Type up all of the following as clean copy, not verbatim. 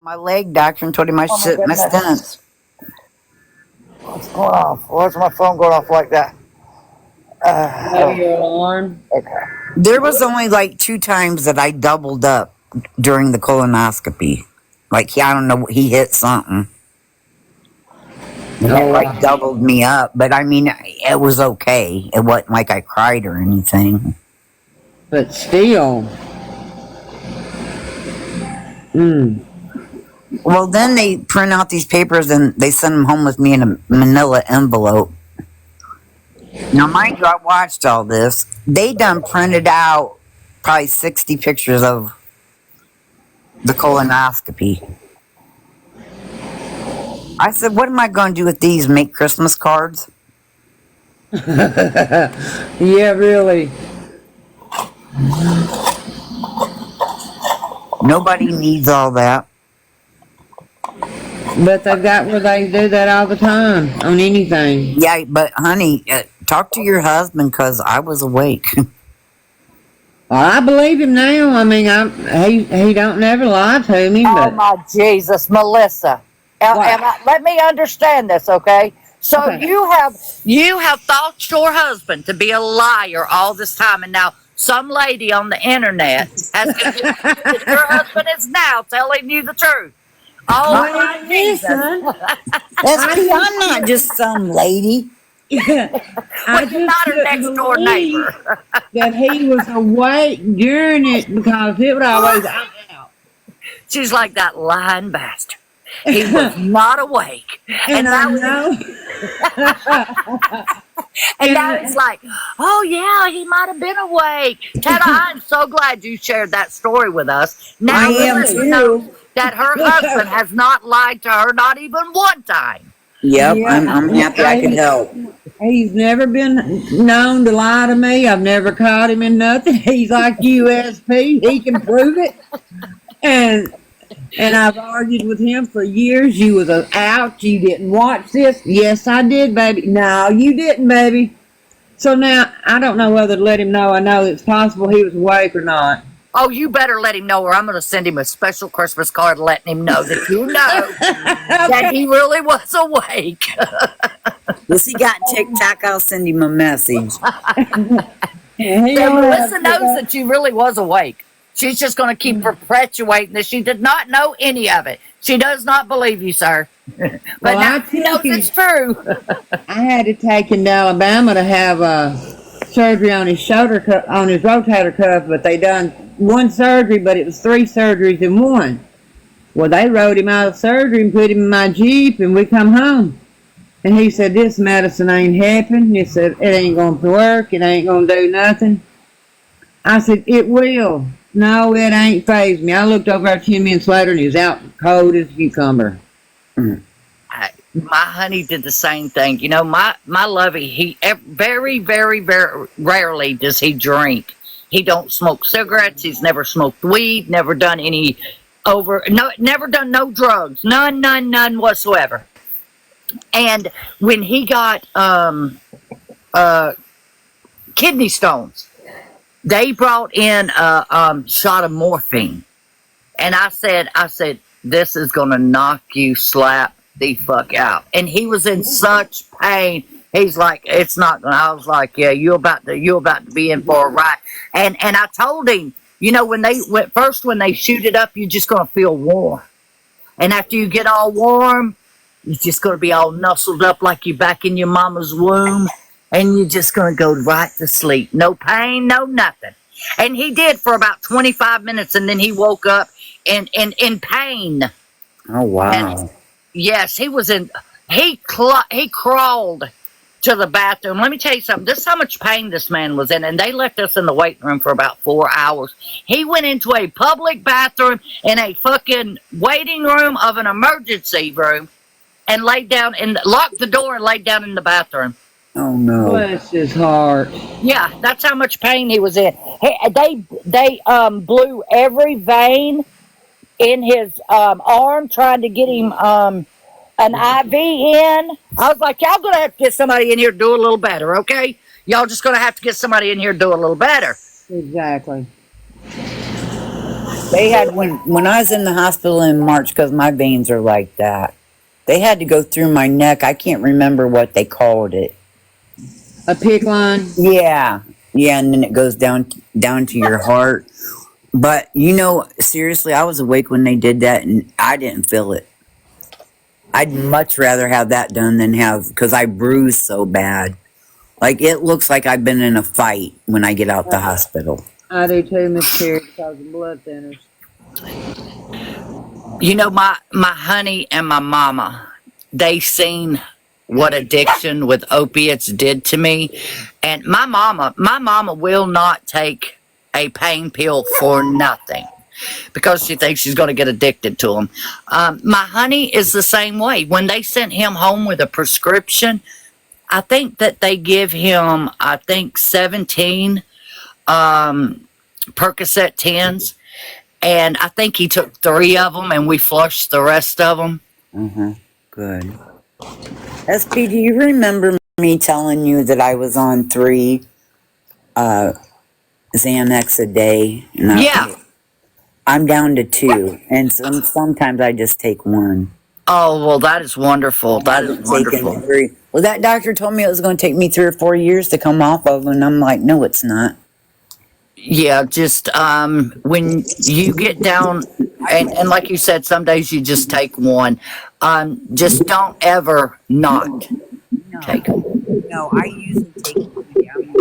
My leg doctor and told him I Oh my shit my goodness. stents. What's going off? Why's my phone going off like that? Maybe Oh, your alarm. okay. There was only like 2 times that I doubled up during the colonoscopy. Like I don't know, he hit something. And that Oh, like doubled me up, but I mean, it was okay. It wasn't like I cried or anything. but still. Mm. Well, then they print out these papers and they send them home with me in a manila envelope. Now, mind you, I watched all this. They done printed out probably 60 pictures of the colonoscopy. I said, what am I going to do with these? Make Christmas cards? Yeah, really. Nobody needs all that. But they've got where they do that all the time on anything. Yeah, but honey, talk to your husband because I was awake. Well, I believe him now. I mean, he don't never lie to me, Oh but my Jesus, Melissa. What? Let me understand this, okay? So Okay. you have thought your husband to be a liar all this time, and now some lady on the internet has convinced you that your husband is now telling you the truth. Oh my Jesus! Listen, SP, I'm not just some lady. I Well, you're not her couldn't next door believe neighbor. that he was awake during it because it would always out. She's like that lying bastard. He was not awake, And I that was know. And now it's like, oh yeah, he might have been awake. Tada, I'm so glad you shared that story with us. Now I am Melissa too. knows that her husband has not lied to her, not even one time. Yep, Yeah, I'm happy I could help. He's never been known to lie to me. I've never caught him in nothing. He's like USP. He can prove it. And I've argued with him for years. You was out. You didn't watch this. Yes, I did, baby. No, you didn't, baby. So now I don't know whether to let him know. I know it's possible he was awake or not. Oh, you better let him know, or I'm going to send him a special Christmas card letting him know that you know that he really was awake. Once he got TikTok, I'll send him a message. So Melissa knows that she really was awake. She's just going to keep perpetuating this. She did not know any of it. She does not believe you, sir. But Well, now I she knows took him- it's true. I had to take him to Alabama to have surgery on his shoulder on his rotator cuff, but they done one surgery, but it was 3 surgeries in one. Well, they wrote him out of surgery and put him in my Jeep, and we come home. And he said, this medicine ain't helping. He said, it ain't going to work. It ain't going to do nothing. I said, it will. No, it ain't phased me. I looked over 10 minutes later, and he was out cold as a cucumber. My honey did the same thing. You know, my lovey, he very, very, very rarely does he drink. He don't smoke cigarettes. He's never smoked weed. Never done any never done no drugs. None whatsoever. And when he got kidney stones, they brought in a shot of morphine, and I said, this is gonna knock you slap the fuck out. And he was in such pain. He's like, it's not gonna. I was like, yeah, you're about to be in for a ride. And I told him, you know, when they shoot it up, you're just gonna feel warm. And after you get all warm, you're just gonna be all nuzzled up like you're back in your mama's womb, and you're just gonna go right to sleep. No pain, no nothing. And he did for about 25 minutes, and then he woke up in pain. Oh, wow. And yes, he was in. He crawled to the bathroom. Let me tell you something. This is how much pain this man was in, and they left us in the waiting room for about 4 hours. He went into a public bathroom in a fucking waiting room of an emergency room, and laid down and locked the door and laid down in the bathroom. Oh, no. Bless his heart. Yeah, that's how much pain he was in. They blew every vein in his arm trying to get him an IV in. I was like, y'all gonna have to get somebody in here to do a little better, okay? Y'all just gonna have to get somebody in here to do a little better. Exactly. They had when I was in the hospital in March because my veins are like that. They had to go through my neck. I can't remember what they called it. A PIC line? Yeah, yeah, and then it goes down to your heart. But seriously, I was awake when they did that, and I didn't feel it. I'd much rather have that done than have because I bruise so bad. Like it looks like I've been in a fight when I get out the hospital. I do too, Miss Terry, because of blood thinners. My honey and my mama, they seen what addiction with opiates did to me. And my mama will not take a pain pill for nothing because she thinks she's going to get addicted to them. My honey is the same way. When they sent him home with a prescription, I think that they give him, 17 Percocet 10s. And I think he took 3 of them, and we flushed the rest of them. Good. SP, do you remember me telling you that I was on 3 Xanax a day? And Yeah. I'm down to 2, and sometimes I just take 1. Oh, well, that is wonderful. That is Taking wonderful. 3. Well, that doctor told me it was going to take me 3 or 4 years to come off of, and I'm like, no, it's not. Yeah, just when you get down, and like you said, some days you just take 1. Just don't ever not No, take them. no, I usually take 1 down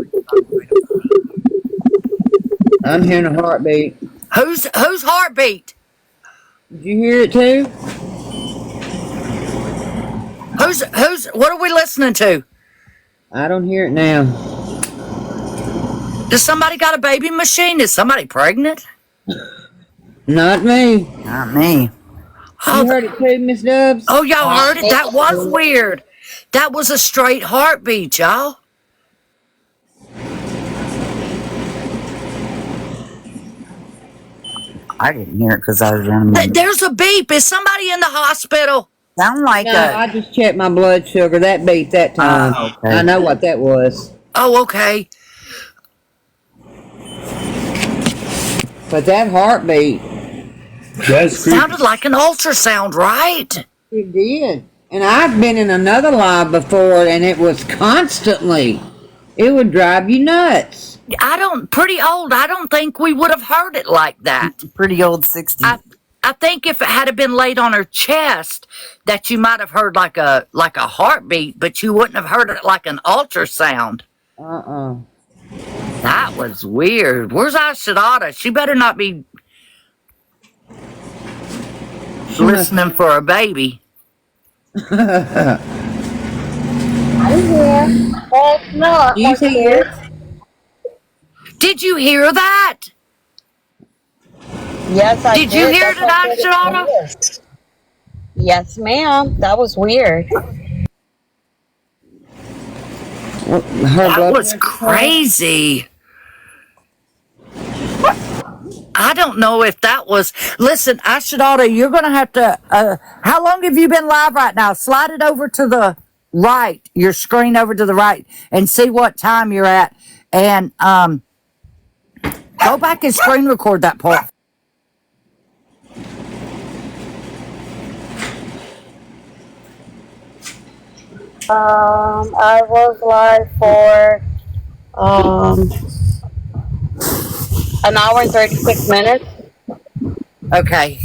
when I'm hearing a heartbeat. Whose heartbeat? Did you hear it too? Who's? What are we listening to? I don't hear it now. Does somebody got a baby machine? Is somebody pregnant? Not me. Not me. You heard it too, Miss Dubs? Oh, y'all heard it? That was weird. That was a straight heartbeat, y'all. I didn't hear it because I was running my... There's a beep. Is somebody in the hospital? Sound like No, a... I just checked my blood sugar. That beat that time. okay. I know what that was. Oh, okay. But that heartbeat, That's creepy. Sounded like an ultrasound, right? it did. And I've been in another live before, and it was constantly. It would drive you nuts. Pretty old. I don't think we would have heard it like that. pretty old 60. I think if it had been laid on her chest, that you might have heard like a heartbeat, but you wouldn't have heard it like an ultrasound. That was weird. Where's Ashadata? She better not be listening for a baby. I'm here. Oh, no. Do you see it? Did you hear that? Yes, I did. Did you hear it, That's what Ashadata? it is. Yes, ma'am. That was weird. Her That blood was pressure? crazy. I don't know if that was. Listen, Ashadata, you're going to have to. How long have you been live right now? Slide it over to the right, your screen over to the right, and see what time you're at. And go back and screen record that part. I was live for an hour and 36 minutes. Okay.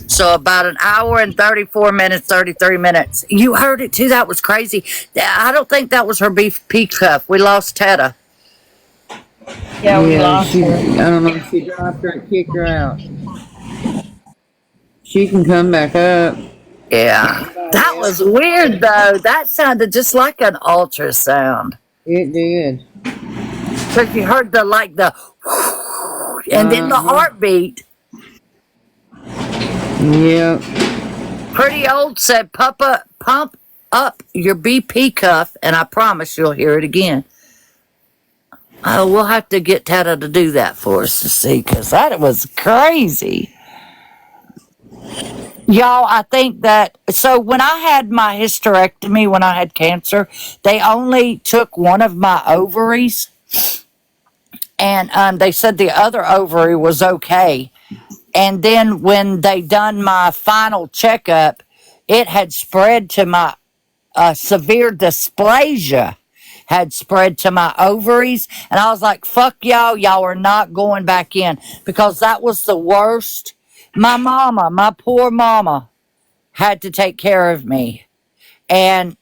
So about an hour and 34 minutes, 33 minutes. You heard it too. That was crazy. I don't think that was her BP cuff. We lost Tetta. Yeah, we lost she, her. I don't know if she dropped her and kicked her out. She can come back up. Yeah. That was weird though. That sounded just like an ultrasound. It did. Because you heard the and then the heartbeat. Yep. Pretty old said, pump up your BP cuff, and I promise you'll hear it again. We'll have to get Tata to do that for us to see, because that was crazy. Y'all, I think that, so when I had my hysterectomy, when I had cancer, they only took one of my ovaries, and they said the other ovary was okay. And then when they done my final checkup, it had spread to my severe dysplasia had spread to my ovaries. And I was like, fuck y'all. Y'all are not going back in because that was the worst. My mama, my poor mama, had to take care of me. And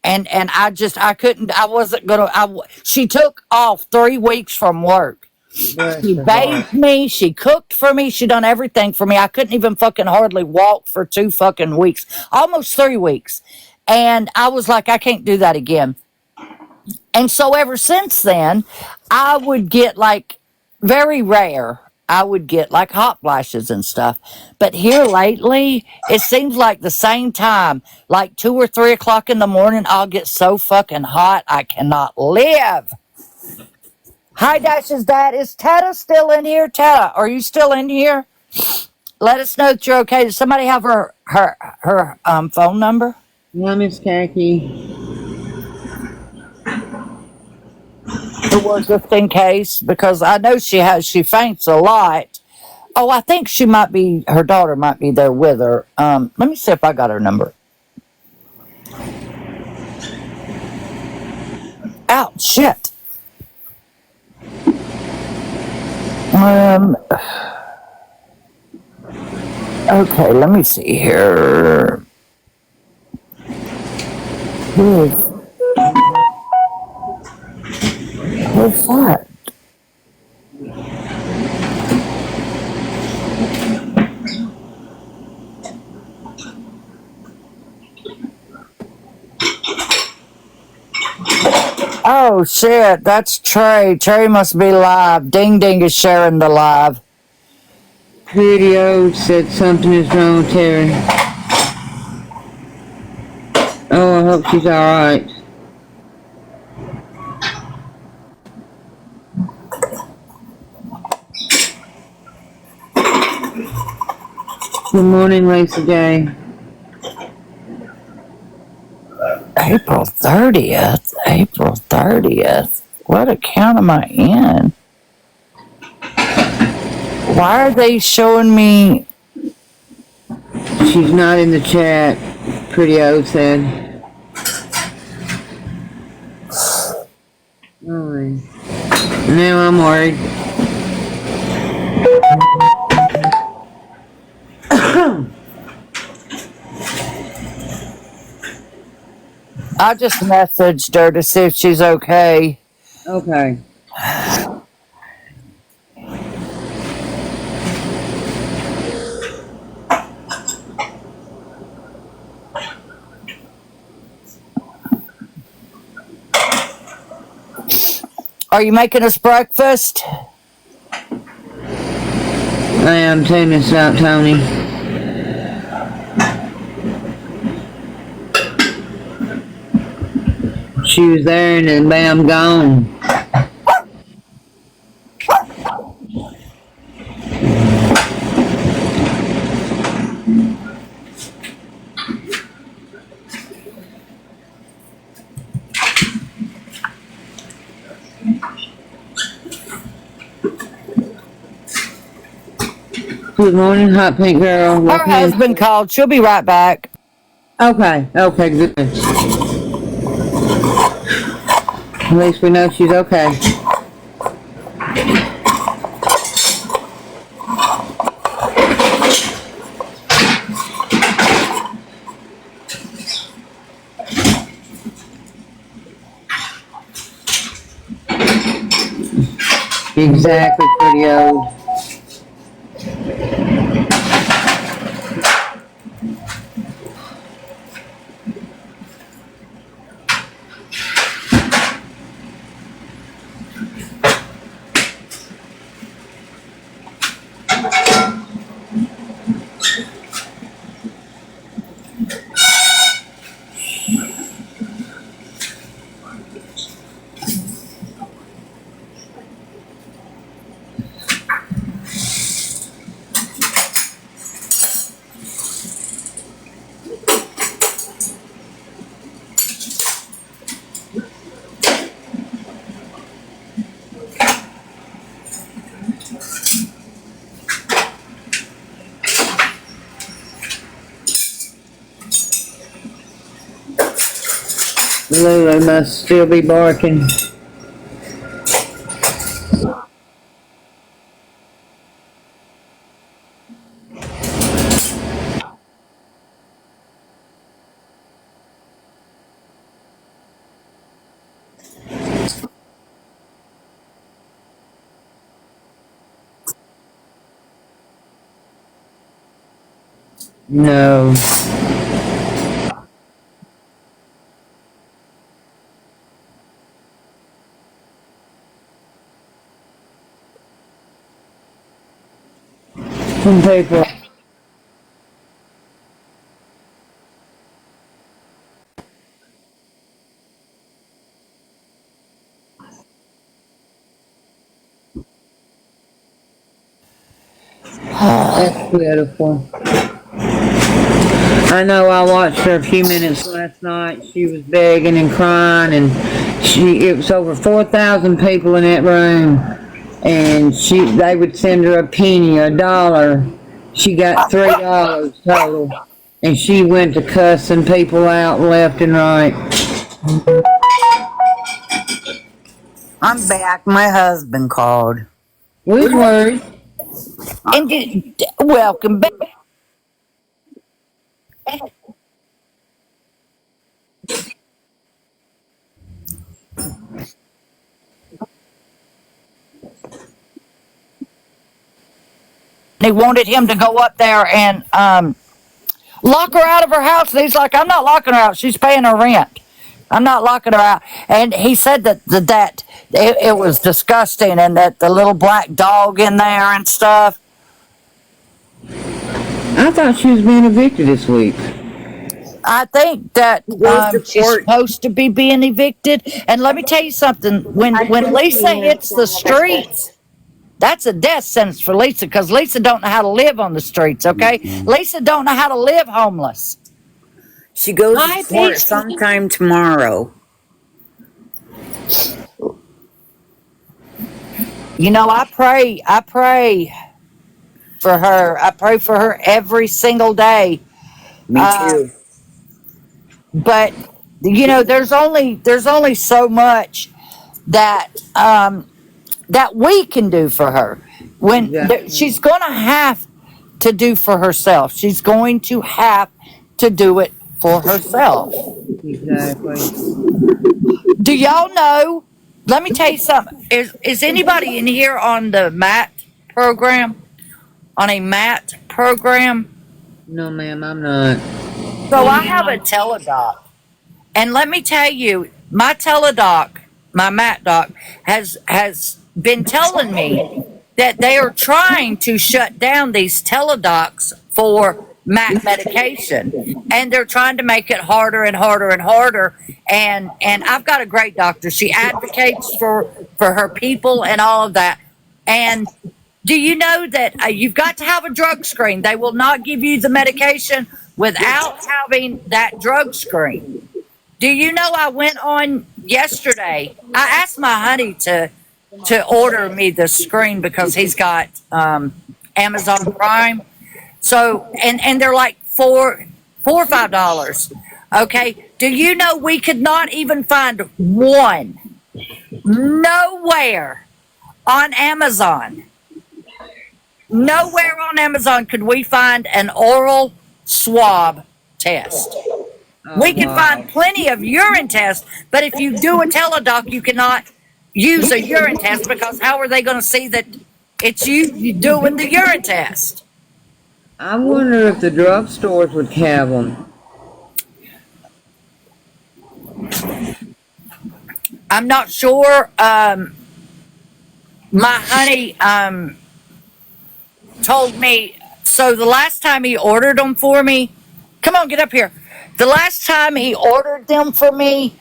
I couldn't, I wasn't gonna, she took off 3 weeks from work. Bless She her heart. bathed me. She cooked for me. She done everything for me. I couldn't even fucking hardly walk for 2 fucking weeks, almost 3 weeks. And I was like, I can't do that again. And so ever since then, I would get like very rare. I would get like hot flashes and stuff. But here lately, it seems like the same time, like 2 or 3 o'clock in the morning, I'll get so fucking hot I cannot live. Hi, Dash's dad. Is Tata still in here? Tata, are you still in here? Let us know that you're okay. Does somebody have her phone number? Yeah, Miss Khaki. Well, just in case, because I know she faints a lot. Oh, I think she might be, her daughter might be there with her. Let me see if I got her number. Ouch, shit. Okay, let me see here. Who's that? Oh shit, that's Trey. Trey must be live. Ding Ding is sharing the live. Video said something is wrong with Terry. Oh, I hope she's alright. Good morning, Lacey J. April 30th. April 30th. What account am I in? Why are they showing me? She's not in the chat, Pretty O said. Oh, now I'm worried. I just messaged her to see if she's okay. Okay. Are you making us breakfast? I am taking this out, Tony. She was there and then bam, gone. Good morning, Hot Pink Girl. Her Welcome in. husband called. She'll be right back. Okay, good. At least we know she's okay. Exactly, Pretty old. Lulu must still be barking. No. Some people. That's pitiful. I know I watched her a few minutes last night. She was begging and crying, and it was over 4,000 people in that room, and they would send her a penny, a dollar. She got $3 total, and she went to cussing people out left and right. I'm back. My husband called. We was worried. And welcome back. They wanted him to go up there and lock her out of her house. And he's like, I'm not locking her out. She's paying her rent. I'm not locking her out. And he said that it was disgusting, and that the little black dog in there and stuff. I thought she was being evicted this week. I think that Goes to she's court. supposed to be being evicted. And let me tell you something. When Lisa hits the streets, that's a death sentence for Lisa, because Lisa don't know how to live on the streets, okay? Lisa don't know how to live homeless. She goes Hi, to court Peach. sometime tomorrow. You know, I pray for her. I pray for her every single day. Me too. But you know, there's only so much that that we can do for her. When Exactly. she's going to have to do for herself. She's going to have to do it for herself. Exactly. Do y'all know? Let me tell you something. Is anybody in here on the MAT program? On a MAT program? No, ma'am, I'm not. So I have a teledoc. And let me tell you, my teledoc, my MAT doc, has been telling me that they are trying to shut down these teledocs for MAT medication. And they're trying to make it harder and harder and harder. And I've got a great doctor. She advocates for her people and all of that. And do you know that you've got to have a drug screen? They will not give you the medication without having that drug screen. Do you know I went on yesterday? I asked my honey to order me the screen because he's got Amazon Prime. So and they're like $4 or $5. Okay. Do you know we could not even find one nowhere on Amazon? Nowhere on Amazon could we find an oral swab test. Oh, We can wow. find plenty of urine tests, but if you do a teledoc, you cannot use a urine test, because how are they going to see that it's you doing the urine test? I wonder if the drugstores would have them. I'm not sure. My honey told me, so the last time he ordered them for me, come on, get up here. The last time he ordered them for me,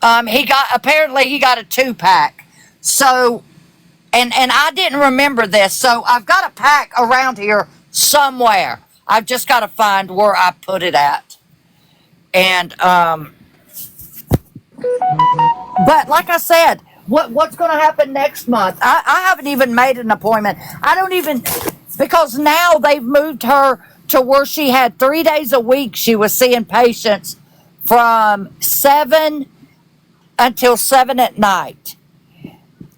he got a 2-pack. So, and I didn't remember this, so I've got a pack around here somewhere. I've just got to find where I put it at. And but like I said, what's going to happen next month? I haven't even made an appointment. I don't even, because now they've moved her to where she had 3 days a week. She was seeing patients from 7 until 7 at night.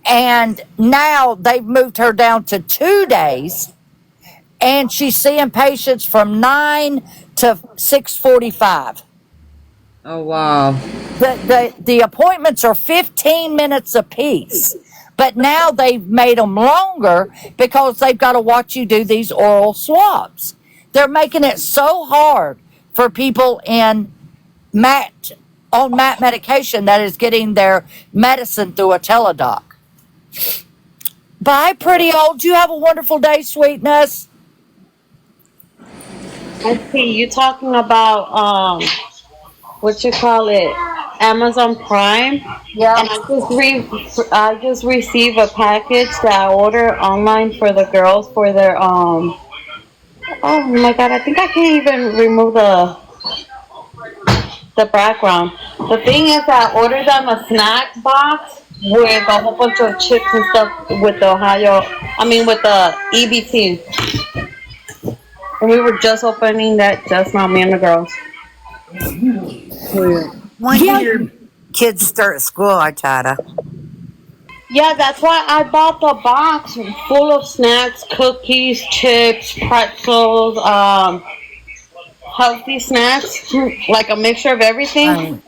And now they've moved her down to 2 days, and she's seeing patients from 9 to 6:45. Oh wow. The appointments are 15 minutes apiece, but now they've made them longer because they've got to watch you do these oral swabs. They're making it so hard for people on MAT medication that is getting their medicine through a teledoc. Bye, pretty old. You have a wonderful day, sweetness. I see you talking about what you call it, Amazon Prime. Yeah. And I just received a package that I ordered online for the girls for their Oh my god, I think I can't even remove the background. The thing is, I ordered them a snack box with a whole bunch of chips and stuff with the with the EBT. And we were just opening that just now, me and the girls. When do your kids start school, Itata? Yeah, that's why I bought the box full of snacks, cookies, chips, pretzels, healthy snacks, like a mixture of everything,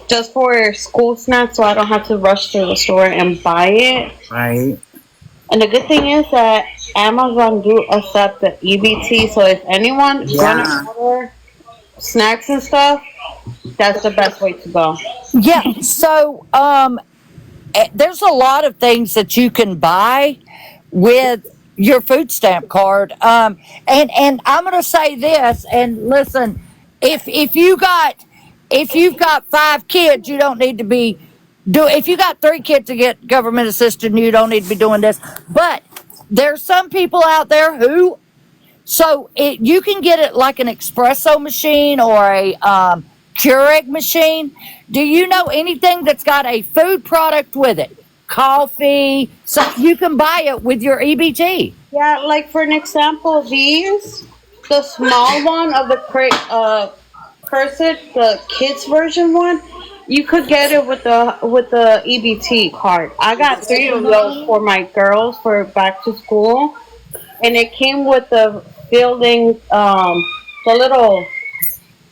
just for school snacks, so I don't have to rush to the store and buy it. Right. And the good thing is that Amazon do accept the EBT, so if anyone gonna order snacks and stuff, that's the best way to go. Yeah, so there's a lot of things that you can buy with your food stamp card. And I'm going to say this, and listen, if you've got 5 kids, you don't need to be if you got 3 kids to get government assistance, you don't need to be doing this. But there's some people out there who, you can get it like an espresso machine or a Keurig machine. Do you know anything that's got a food product with it? Coffee, so you can buy it with your EBT. Yeah, like for an example, the small one of the Cursed, the kids version one, you could get it with the EBT card. I got 3 of those for my girls for back to school, and it came with the building, the little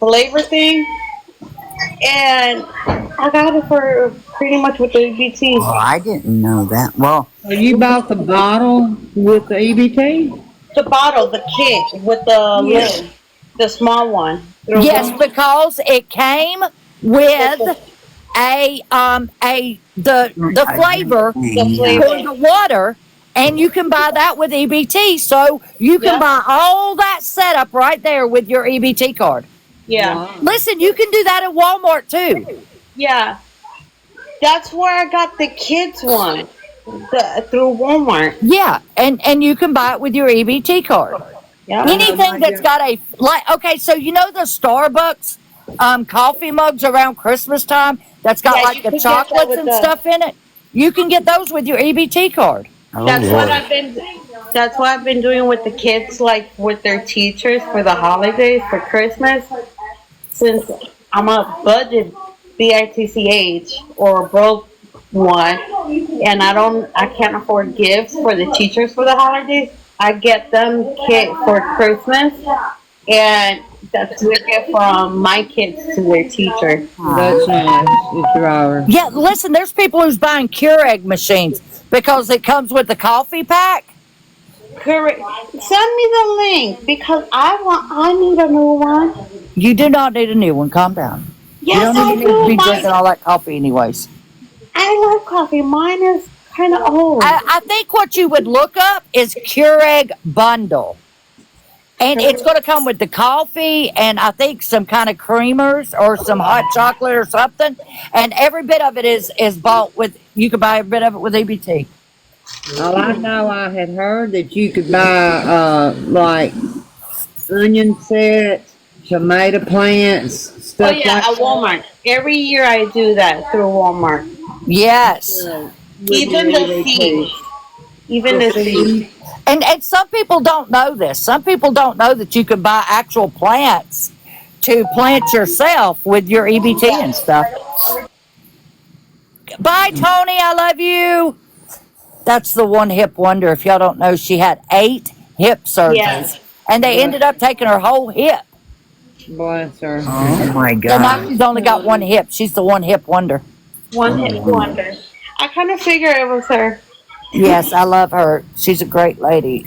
flavor thing, and I got it for pretty much with the EBT. Oh, I didn't know that. Well, So you bought the bottle with the EBT? The bottle, the kit with the lid, the small one. Yes, because it came with the flavor for the water, and you can buy that with EBT. So you can buy all that setup right there with your EBT card. Yeah. Wow. Listen, you can do that at Walmart too. Yeah. That's where I got the kids one. Through Walmart. Yeah, and you can buy it with your EBT card. Yeah. Anything that's got okay, so you know the Starbucks coffee mugs around Christmas time that's got Yeah, like you the can get that chocolates with and the- stuff in it? You can get those with your EBT card. oh That's Lord. what I've been doing with the kids, like with their teachers for the holidays, for Christmas. Since I'm a budget BITCH or broke one, and I can't afford gifts for the teachers for the holidays, I get them kit for Christmas, and that's their gift from my kids to their teacher. That's nice. It's your Yeah, listen, there's people who's buying Keurig machines because it comes with the coffee pack. Correct. Send me the link because I need a new one. You do not need a new one. Calm down. Yes, you I don't need to do. be drinking all that coffee anyways. I love coffee. Mine is kind of old. I think what you would look up is Keurig bundle. And it's going to come with the coffee and I think some kind of creamers or some hot chocolate or something. And every bit of it is bought with, you can buy a bit of it with EBT. All I know, I had heard that you could buy like onion sets, tomato plants, Oh stuff yeah, like at Walmart. Every year I do that through Walmart. Yes. that. Even the seeds. Even the seeds. And some people don't know this. Some people don't know that you can buy actual plants to plant yourself with your EBT and stuff. Bye, Tony. I love you. That's the one hip wonder. If y'all don't know, she had 8 hip surgeries, Yes. and they ended up taking her whole hip. Bless her. Oh my So now God. she's only got 1 hip. She's the one hip wonder. One hit wonder. I kind of figured it was her. Yes, I love her. She's a great lady.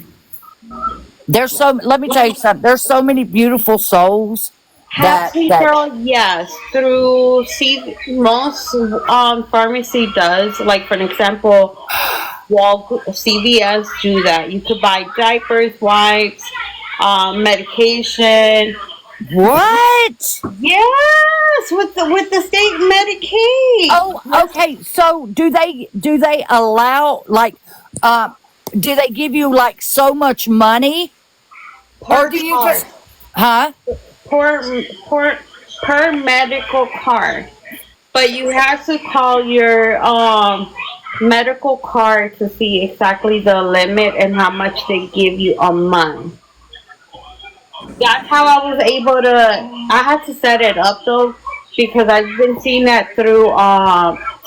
Let me tell you something. There's so many beautiful souls Happy that Girl, yes. Through most pharmacy does. Like for an example, CVS do that. You could buy diapers, wipes, medication. what? Yes, with the state Medicaid. Oh, okay. So do they allow like do they give you like so much money? Per Or do you card. just huh? per medical card. But you have to call your medical card to see exactly the limit and how much they give you a month. That's how I was able to. I had to set it up though because I've been seeing that through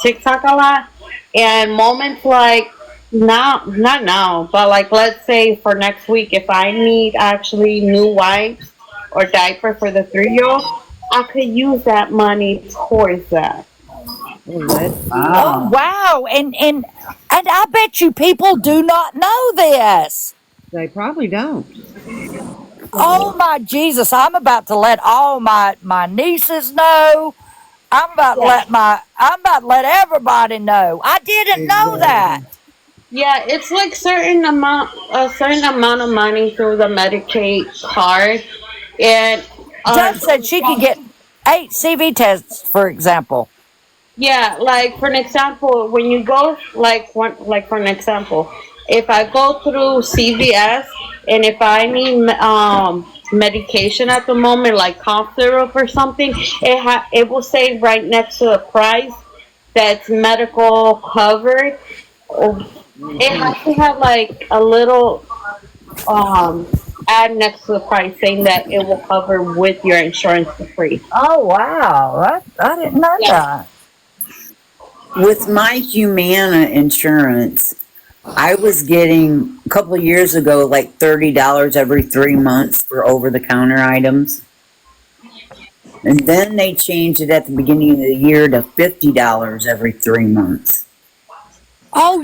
TikTok a lot. And moments like now, not now, but like let's say for next week, if I need actually new wipes or diaper for the 3-year-old, I could use that money towards that. Oh wow. And I bet you people do not know this. They probably don't. Oh my Jesus, I'm about to let all my nieces know. I'm about to let everybody know. I didn't know that. Yeah, it's like a certain amount of money through the Medicaid card, and Jeff said she could get 8 CV tests, for example. yeah, like for an example, when you go like for an example, if I go through CVS and if I need medication at the moment, like cough syrup or something, it will say right next to the price that's medical covered. It has to have like a little ad next to the price saying that it will cover with your insurance for free. Oh wow, I didn't know Yeah. that. With my Humana insurance, I was getting a couple of years ago like $30 every 3 months for over the counter items. And then they changed it at the beginning of the year to $50 every 3 months. Oh,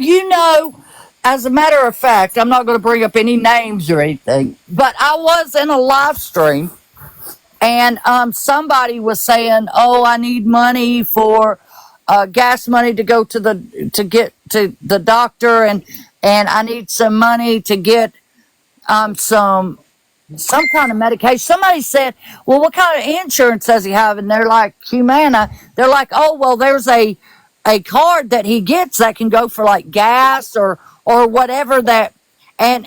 as a matter of fact, I'm not going to bring up any names or anything, but I was in a live stream and somebody was saying, "Oh, I need money for gas money to go to get to the doctor, and I need some money to get some kind of medication." Somebody said, "Well, what kind of insurance does he have?" And they're like, "Humana." They're like, "Oh, well, there's a card that he gets that can go for like gas or whatever that." And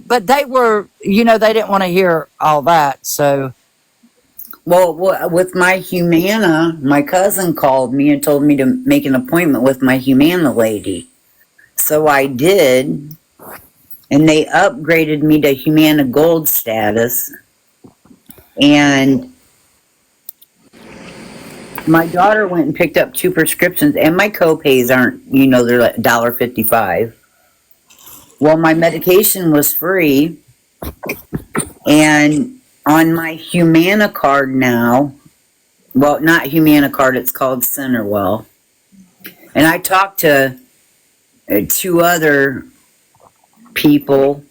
but they were, they didn't want to hear all that. So Well, with my Humana, my cousin called me and told me to make an appointment with my Humana lady. So I did, and they upgraded me to Humana Gold status. And my daughter went and picked up 2 prescriptions, and my co-pays aren't, they're like $1.55. Well, my medication was free, and on my Humana card now, well, not Humana card, it's called Centerwell. And I talked to 2 other people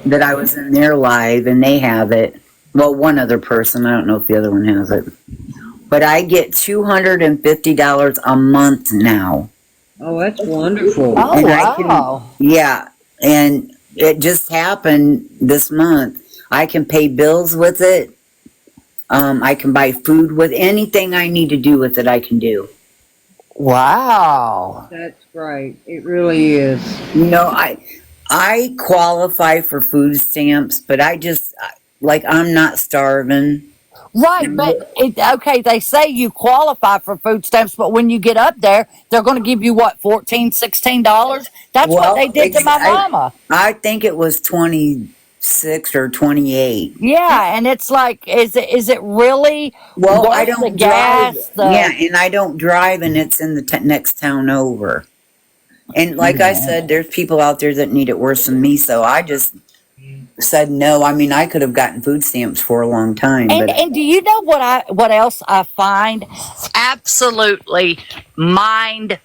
that I was in their live, and they have it. Well, one other person, I don't know if the other one has it. But I get $250 a month now. Oh, that's wonderful. oh And wow. Yeah, and it just happened this month. I can pay bills with it. I can buy food with anything I need to do with it. I can do. Wow. That's great. It really is. I qualify for food stamps, but I'm not starving. Right, but okay, they say you qualify for food stamps, but when you get up there, they're going to give you what, $14, $16? That's what Well, they did to my mama. I think it was 20 26 or 28. Yeah, and it's like, is it really Well, worth I the don't gas? drive. Yeah, and I don't drive, and it's in the next town over. And like I said, there's people out there that need it worse than me, so I just said no. I mean, I could have gotten food stamps for a long time, And but and do you know what else I find absolutely mind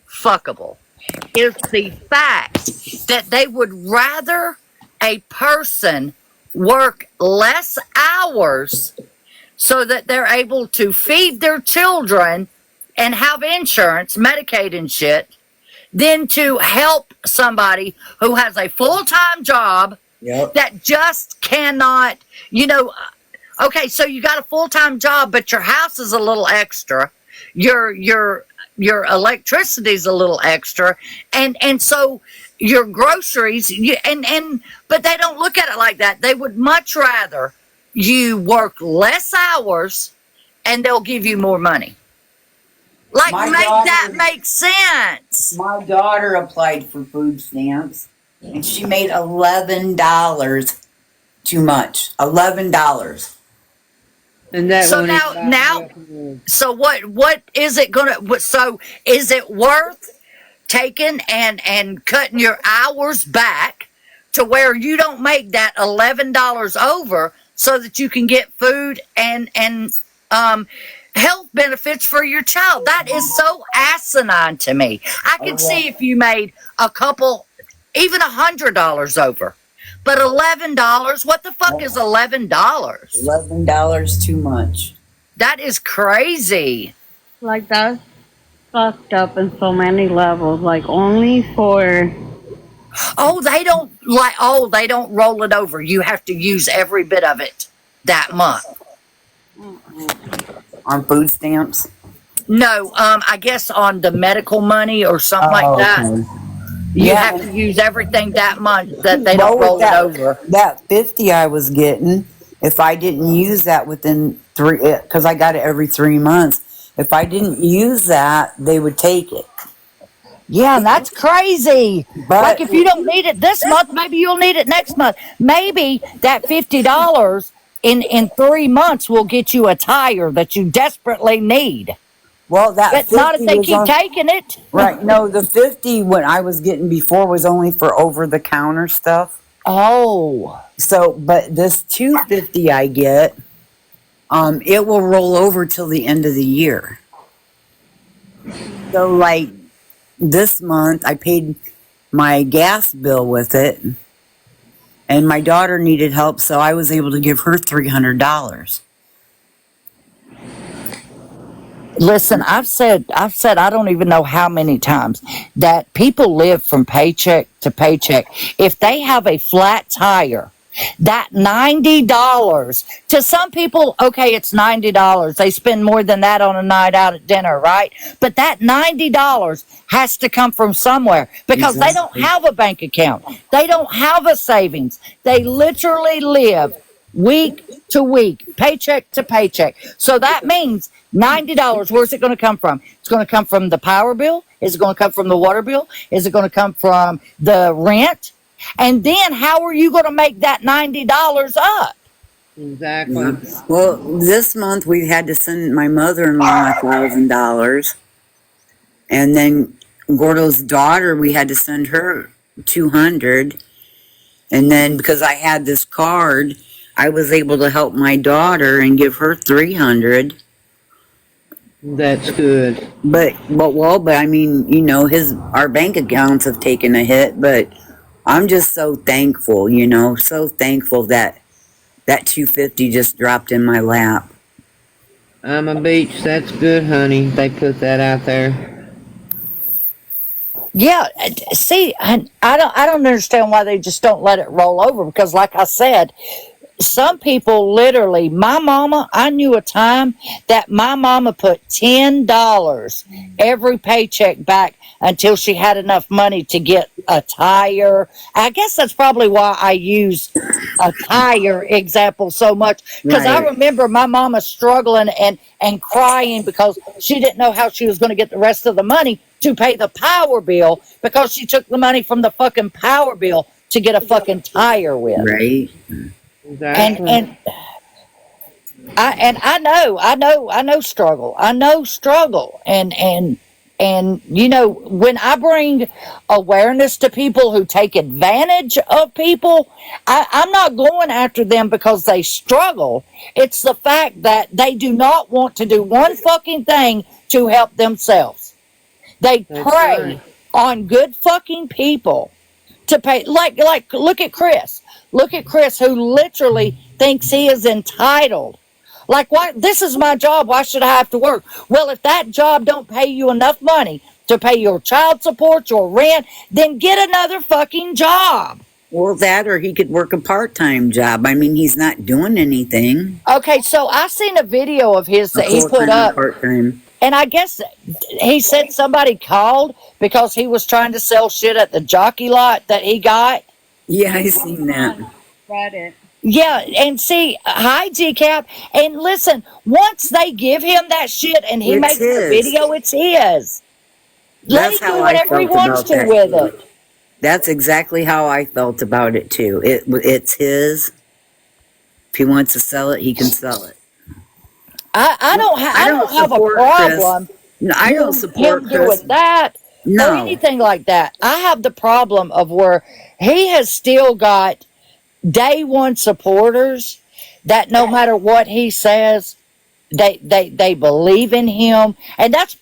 fuckable is the fact that they would rather a person work less hours so that they're able to feed their children and have insurance, Medicaid and shit, than to help somebody who has a full-time job yep. that just cannot, okay, so you got a full-time job, but your house is a little extra. Your electricity's a little extra. And so your groceries, but they don't look at it like that. They would much rather you work less hours and they'll give you more money. Like, that make sense. My daughter applied for food stamps, and she made $11 too much. $11. And that So one now, so what is it gonna? So is it worth taking and cutting your hours back to where you don't make that $11 over, so that you can get food and health benefits for your child? That is so asinine to me. I could see if you made a couple, even $100 over. But $11, what the fuck is $11? $11 too much. That is crazy. Like that's fucked up in so many levels. Like only for They don't roll it over. You have to use every bit of it that month. On food stamps? No, I guess on the medical money or something like that. Okay. You Yeah. have to use everything that month that they don't roll it over. That 50 I was getting, if I didn't use that within because I got it every 3 months, if I didn't use that, they would take it. Yeah, and that's crazy. But- Like if you don't need it this month, maybe you'll need it next month. Maybe that $50 in 3 months will get you a tire that you desperately need. Well, that But 50 not if they was keep on- taking it. Right. No, the 50 what I was getting before was only for over the counter stuff. Oh. So, but this 250 I get, it will roll over till the end of the year. So, like this month, I paid my gas bill with it, and my daughter needed help, so I was able to give her $300. Listen, I've said I don't even know how many times that people live from paycheck to paycheck. If they have a flat tire, that $90 to some people, okay, it's $90. They spend more than that on a night out at dinner, right? But that $90 has to come from somewhere because they don't have a bank account. They don't have a savings. They literally live week to week, paycheck to paycheck. So that means $90. Where's it going to come from? It's going to come from the power bill. Is it going to come from the water bill? Is it going to come from the rent? And then how are you going to make that $90 up? Exactly. Well, this month we had to send my mother-in-law $1,000, and then Gordo's daughter, we had to send her $200, and then because I had this card, I was able to help my daughter and give her $300. That's good. But I mean, our bank accounts have taken a hit, but I'm just so thankful, so thankful that 250 just dropped in my lap. I'm a beach. That's good, honey. They put that out there. Yeah, see, I don't understand why they just don't let it roll over because like I said, some people literally, my mama, I knew a time that my mama put $10 every paycheck back until she had enough money to get a tire. I guess that's probably why I use a tire example so much because I Right. remember my mama struggling and crying because she didn't know how she was going to get the rest of the money to pay the power bill because she took the money from the fucking power bill to get a fucking tire with. Right? Exactly. And I know struggle. I know struggle. And you know, when I bring awareness to people who take advantage of people, I'm not going after them because they struggle. It's the fact that they do not want to do one fucking thing to help themselves. They That's prey right. on good fucking people to pay. Like, look at Chris. Look at Chris, who literally thinks he is entitled. Like, why? This is my job. Why should I have to work? Well, if that job don't pay you enough money to pay your child support, your rent, then get another fucking job. Well, that or he could work a part-time job. I mean, he's not doing anything. Okay, so I seen a video of his that he put Full-time or up, part-time. and I guess he said somebody called because he was trying to sell shit at the jockey lot that he got. Yeah, I seen that. Reddit. Yeah, and see, hi GCap, and listen, once they give him that shit and he It's makes the his. video, it's his. Let That's him do how I whatever he felt wants about to that. with it. That's exactly how I felt about it too. It's his. If he wants to sell it, he can sell it. I don't have a support problem. Chris. No, I don't support him Chris. doing that or No. anything like that. I have the problem of where he has still got day one supporters that no matter what he says, they believe in him, and that's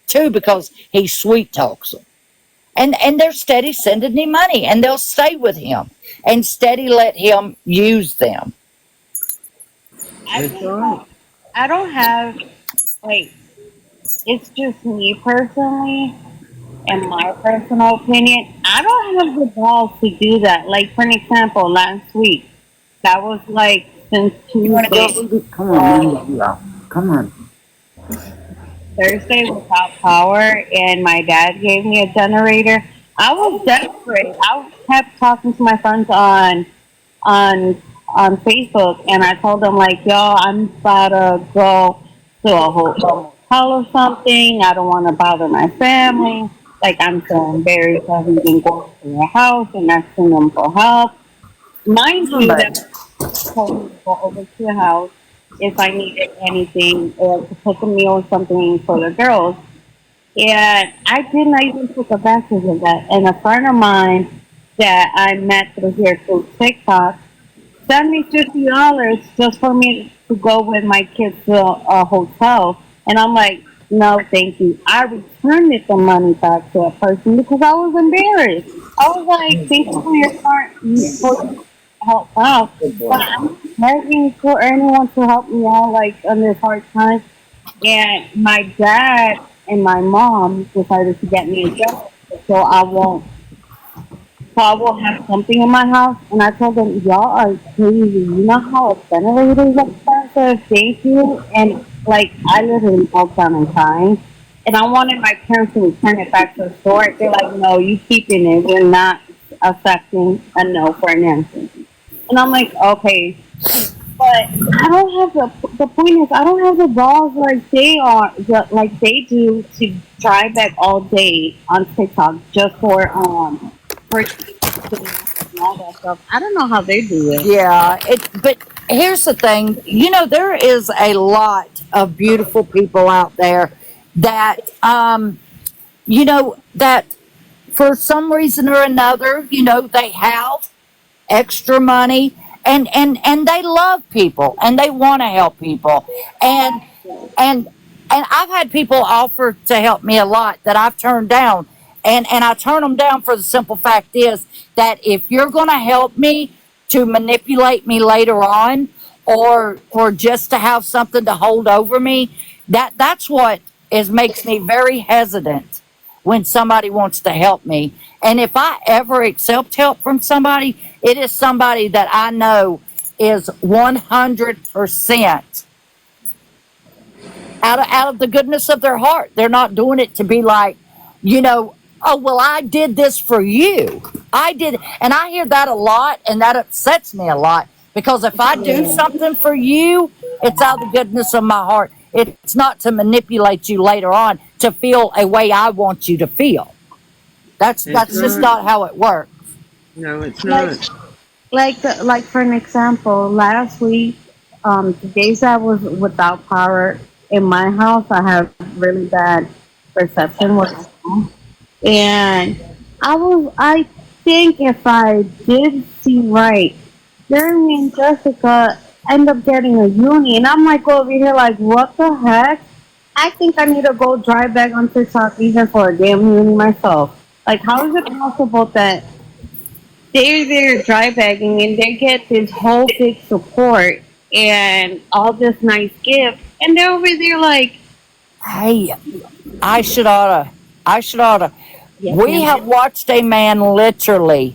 too because he sweet talks them, and they're steady sending him money, and they'll stay with him and steady let him use them. That's right. I don't have, like, it's just me personally and my personal opinion. I don't have the balls to do that. Like, for an example, last week, that was like since Tuesday, Come on, man. Come on. Thursday without power, and my dad gave me a generator. I was desperate. I kept talking to my friends on Facebook, and I told them like, "Yo, I'm about to go to a hotel or something. I don't want to bother my family. Like, I'm so embarrassed of even going to their house and asking them for help." Mind you, that told me to go over to the house if I needed anything or to cook a meal or something for the girls. And I did not even take advantage of that. And a friend of mine that I met through here through TikTok sent me $50 just for me to go with my kids to a hotel. And I'm like, no, thank you. I returned the money back to that person because I was embarrassed. I was like, thank you for your heart, for help out. But I'm begging for anyone to help me out, like, on this hard time. And my dad and my mom decided to get me a job so I won't have something in my house. And I told them, y'all are crazy. You know how a generator is expensive? Thank you. And, like, I literally broke down and crying. And I wanted my parents to return it back to the store. They're like, no, you keeping it. We're not accepting a no for an answer. And I'm like, okay. But I don't have the point is, I don't have the balls like they do to drive back all day on TikTok just for all that stuff. I don't know how they do it. Yeah, but here's the thing. You know, there is a lot of beautiful people out there that, you know, that for some reason or another, you know, they have extra money and they love people and they want to help people. And I've had people offer to help me a lot that I've turned down. And I turn them down for the simple fact is that if you're going to help me to manipulate me later on or just to have something to hold over me, that's what makes me very hesitant when somebody wants to help me. And if I ever accept help from somebody, it is somebody that I know is 100% out of the goodness of their heart. They're not doing it to be like, you know, oh, well, I did this for you. I did. And I hear that a lot, and that upsets me a lot. Because if I do something for you, it's out of the goodness of my heart. It's not to manipulate you later on to feel a way I want you to feel. That's just not how it works. No, it's Like, not. like for an example, last week, the days I was without power in my house, I have really bad perception with my phone. And I think if I did see right, Jeremy and Jessica end up getting a uni, and I'm like over here like, what the heck? I think I need to go drive back on TikTok even for a damn uni myself. Like, how is it possible that they're there dry bagging and they get this whole big support and all this nice gift, and they're over there like, Hey, I should oughta. I should oughta. yes, We ma'am. have watched a man literally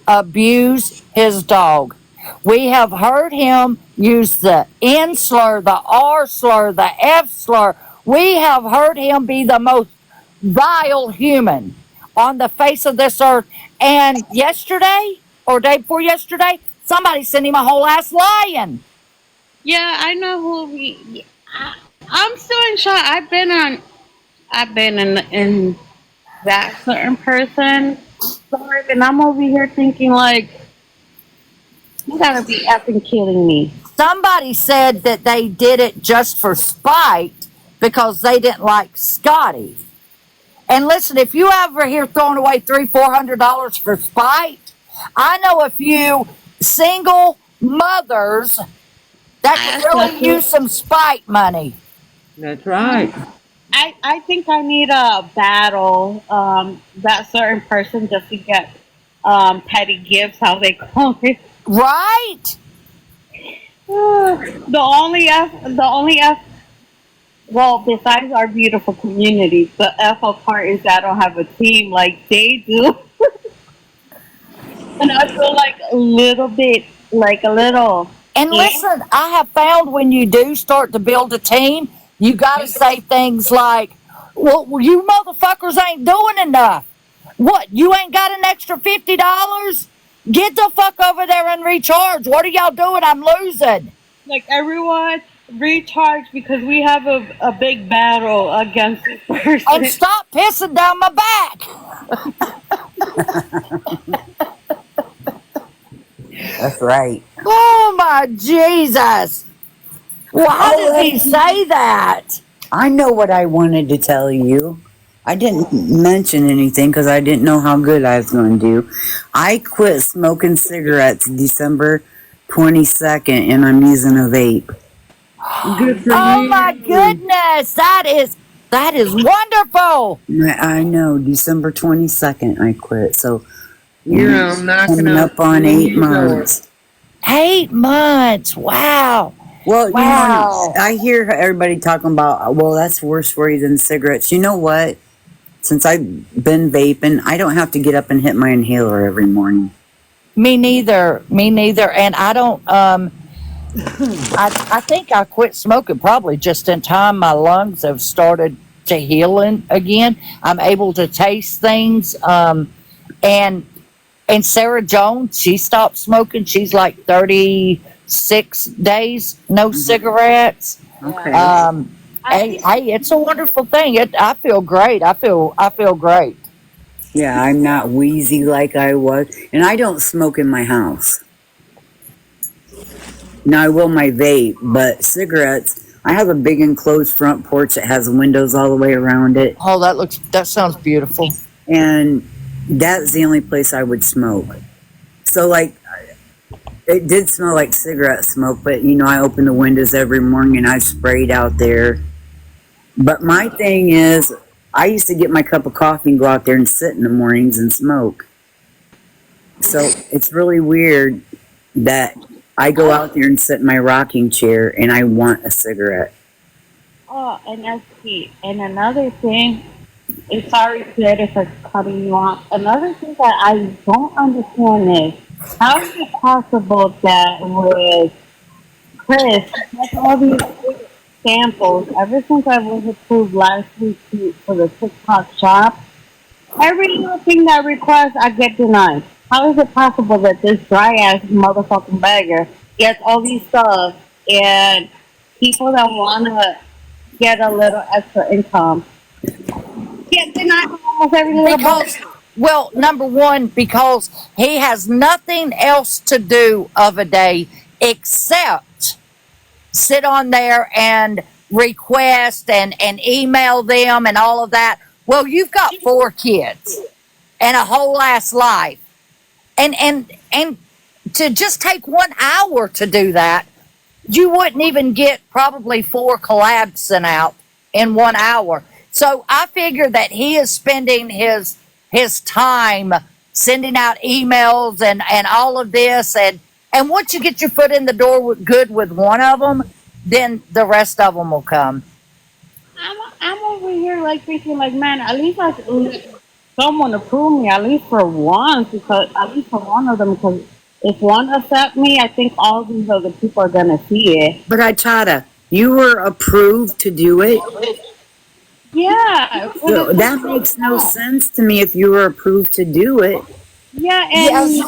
abuse his dog. We have heard him use the N slur, the R slur, the F slur. We have heard him be the most vile human on the face of this earth. And yesterday, or day before yesterday, somebody sent him a whole ass lion. Yeah, I know who we. I'm still in shock. I've been in that certain person, and I'm over here thinking like, you gotta be effing kidding me. Somebody said that they did it just for spite because they didn't like Scotty. And listen, if you ever hear throwing away $300-400 for spite, I know a few single mothers that could really use some spite money. That's right. I think I need a battle that certain person just to get petty gifts, how they call it. Right? The only F, well, besides our beautiful community, the F part is that I don't have a team like they do. And I feel like a little bit, like a little. And listen, I have found when you do start to build a team, you got to say things like, well, you motherfuckers ain't doing enough. What, you ain't got an extra $50? Get the fuck over there and recharge. What are y'all doing? I'm losing. Like everyone recharge because we have a big battle against this person. And stop pissing down my back. That's right. Oh my Jesus. Well, how did he say that? I know what I wanted to tell you. I didn't mention anything because I didn't know how good I was going to do. I quit smoking cigarettes December 22nd, and I'm using a vape. Good for Oh you. my goodness. That is wonderful. I know, December 22nd I quit. So You're knocking coming up on 8 months. 8 months. Wow. Well, Wow. you know, I hear everybody talking about, well, that's worse for you than cigarettes. You know what? Since I've been vaping, I don't have to get up and hit my inhaler every morning. Me neither. Me neither. And I don't I think I quit smoking probably just in time my lungs have started to healing again. I'm able to taste things. And Sarah Jones, she stopped smoking. She's like 36 days, no cigarettes. Okay. Hey, it's a wonderful thing. I feel great. I feel great. Yeah, I'm not wheezy like I was. And I don't smoke in my house. Now, I will my vape, but cigarettes, I have a big enclosed front porch that has windows all the way around it. Oh, that sounds beautiful. And that's the only place I would smoke. So, like, it did smell like cigarette smoke, but, you know, I open the windows every morning and I sprayed out there. But my thing is, I used to get my cup of coffee and go out there and sit in the mornings and smoke. So it's really weird that I go out there and sit in my rocking chair and I want a cigarette. Oh, and SP. And another thing, and sorry, Fred, for cutting you off. Another thing that I don't understand is how is it possible that with Chris, like all these samples, ever since I was approved last week for the TikTok shop, every little thing that I request, I get denied. How is it possible that this dry ass motherfucking bagger gets all these stuff and people that want to get a little extra income get denied almost every little Well, number one, because he has nothing else to do of a day except sit on there and request and email them and all of that. Well, you've got 4 kids and a whole ass life. And to just take 1 hour to do that, you wouldn't even get probably 4 collabs sent out in 1 hour. So I figure that he is spending his time sending out emails and all of this, and once you get your foot in the door good with one of them, then the rest of them will come. I'm over here like thinking like, man, at least I someone approve me at least for once, because at least for one of them, because if one accept me, I think all these other people are gonna see it. But Itata, you were approved to do it. Yeah, So that makes no sense to me if you were approved to do it. yeah, and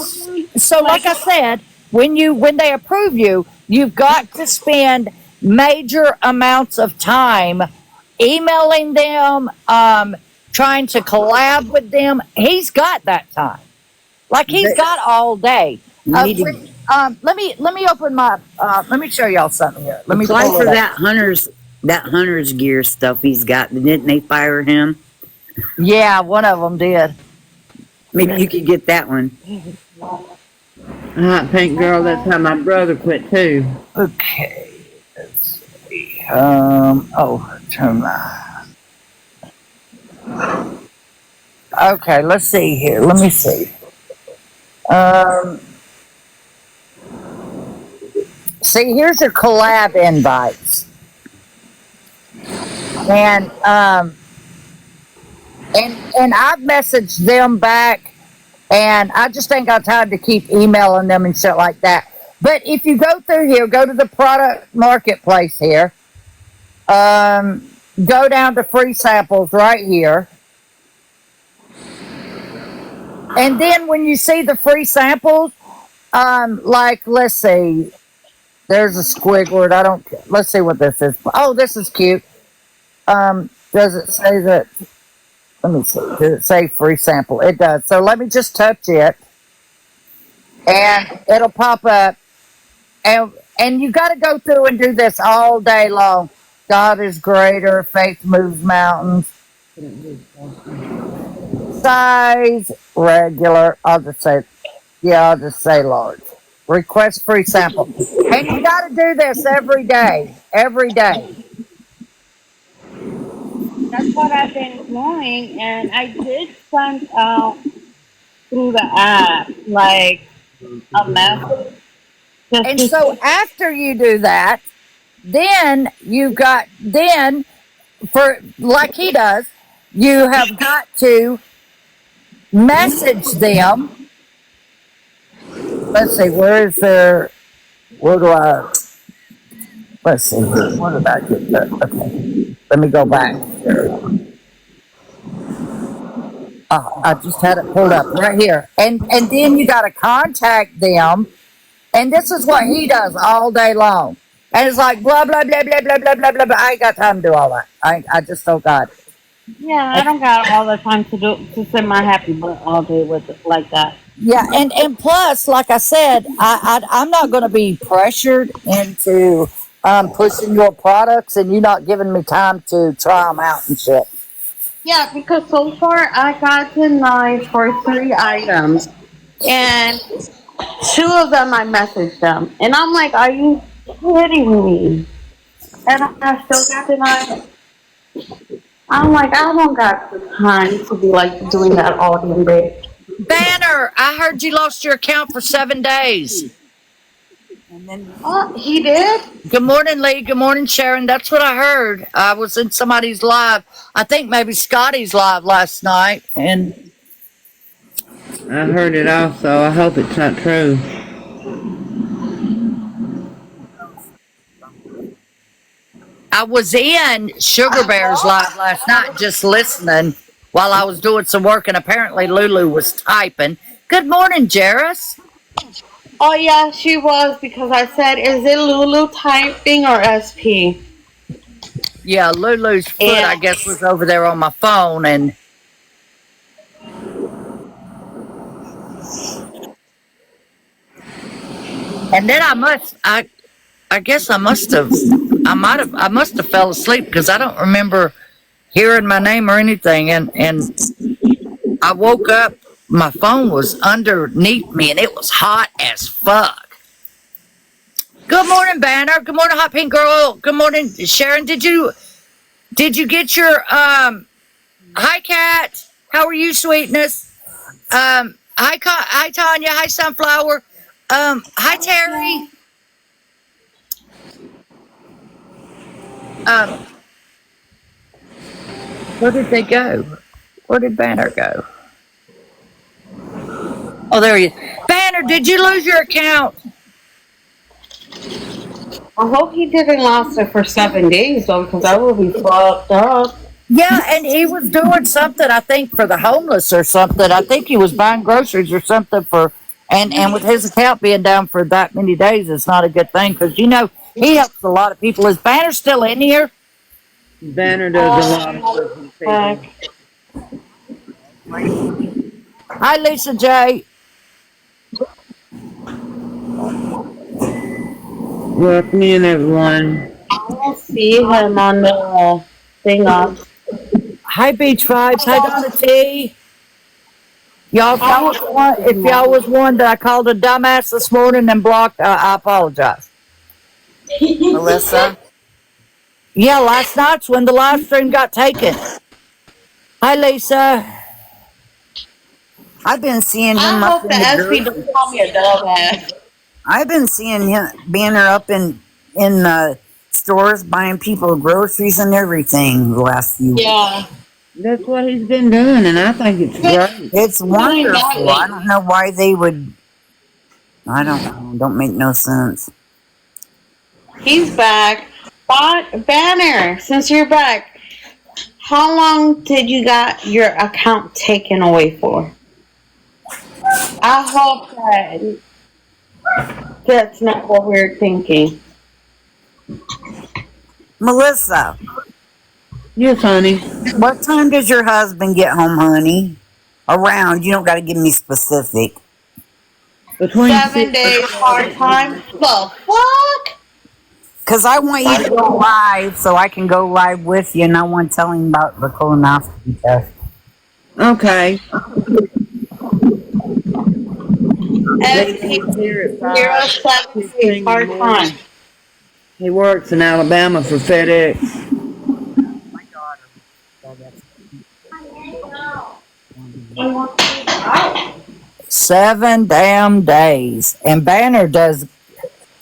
So like I said, when they approve you, you've got to spend major amounts of time emailing them, trying to collab with them. He's got that time. Like he's got all day. You need to Let me open my let me show y'all something here. Let me apply pull for it up. that hunter's gear stuff he's got. Didn't they fire him? Yeah, one of them did. Maybe you could get that one. Hot pink girl, that's how my brother quit too. Okay. Let's see. Turn my. Okay, let's see here. Let me see. See, here's your collab invites. And I've messaged them back, and I just ain't got time to keep emailing them and shit like that. But if you go through here, go to the product marketplace here, go down to free samples right here. And then when you see the free samples, like, let's see, there's a Squidward. Let's see what this is. Oh, this is cute. Does it say that? Let me see. Does it say free sample? It does. So let me just touch it, and it'll pop up. And you got to go through and do this all day long. God is greater. Faith moves mountains. Size regular. I'll just say large. Request free sample. And you got to do this every day. Every day. that's what I've been doing. And I did send out through the app like a message. And so after you do that, then for like he does, you have got to message them. Let's see, let's see, where did I get that? Okay, let me go back. I just had it pulled up right here. And then you got to contact them. And this is what he does all day long. And it's like, blah, blah, blah, blah, blah, blah, blah, blah, blah. I ain't got time to do all that. I just don't got it. Yeah, I don't got all the time to send my happy butt all day with it like that. Yeah, and plus, like I said, I'm not going to be pressured into pushing your products and you not giving me time to try them out and shit. Yeah, because so far I got denied for 3 items, and 2 of them I messaged them, and I'm like, "Are you kidding me?" And I still got denied. I'm like, I don't got the time to be like doing that all day. Banner, I heard you lost your account for 7 days. And then Oh, he did? Good morning, Lee. Good morning, Sharon. That's what I heard. I was in somebody's live. I think maybe Scotty's live last night, and I heard it also. I hope it's not true. I was in Sugar Bear's live last night just listening while I was doing some work, and apparently Lulu was typing. Good morning, Jairus. Oh yeah, she was, because I said, "Is it Lulu typing or SP?" Yeah, Lulu's foot, I guess, was over there on my phone, and And then I guess I must have fell asleep because I don't remember hearing my name or anything. And I woke up, my phone was underneath me and it was hot as fuck. Good morning, Banner. Good morning, Hot Pink Girl. Good morning, Sharon. Did you get your hi Cat? How are you, sweetness? Hi Tanya. Hi Sunflower. Hi Terry. Where did they go? Where did Banner go? Oh, there he is. Banner, did you lose your account? I hope he didn't last it for 7 days though, because I will be fucked up. Yeah, and he was doing something, I think, for the homeless or something. I think he was buying groceries or something for, and with his account being down for that many days, it's not a good thing because, you know, he helps a lot of people. Is Banner still in here? Banner does a lot of work for people. Hi, Lisa J. Welcome in, everyone. I will see him on the thing off. Hi, Beach Vibes. Hi, Donna T. Y'all, if y'all was one that I called a dumbass this morning and blocked, I apologize. Melissa. Yeah, last night's when the live stream got taken. Hi, Lisa. I've been seeing I him hope up the in the SP grocery. don't call me a dumbass. I've been seeing him Banner up in stores buying people groceries and everything the last few weeks. Yeah. That's what he's been doing, and I think it's great. It's wonderful. I don't know why they would. I don't know. Don't make no sense. He's back. Banner, since you're back, how long did you got your account taken away for? I hope that's not what we're thinking. Melissa, Yes, honey. what time does your husband get home, honey? Around. You don't got to give me specific. Between 7 days hard time. The fuck? Because I want you to go live so I can go live with you, and I want to tell him about the colonoscopy test. Okay. SP 076 hard time. He works in Alabama for FedEx. 7 damn days. And Banner's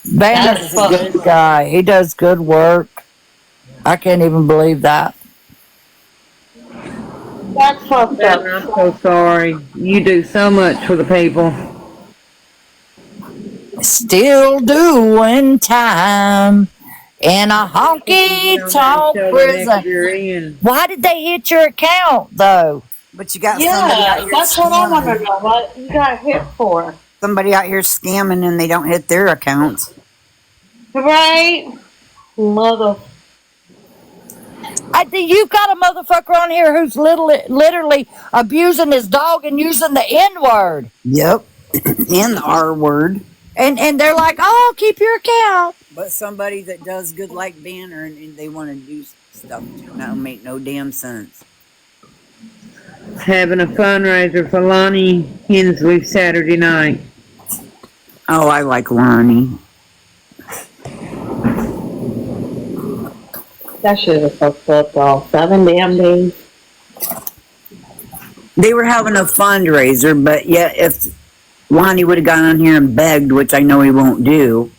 That's a good guy. He does good work. I can't even believe that. That's fucked Banner, I'm up. so sorry. You do so much for the people. Still doing time in a honky tonk prison. Why did they hit your account though? But you got somebody out Yeah, here that's what I want scamming. to know. What you got hit for? Somebody out here scamming and they don't hit their accounts. Right? Mother. You've got a motherfucker on here who's literally abusing his dog and using the N word. Yep. And the R word. And they're like, oh, keep your account. But somebody that does good like Banner and they want to do stuff that don't make no damn sense. Having a fundraiser for Lonnie Hensley Saturday night. Oh, I like Lonnie. That shit is fucked up, though. 7 damn days. They were having a fundraiser, but yeah, if Lonnie would have gone on here and begged, which I know he won't do,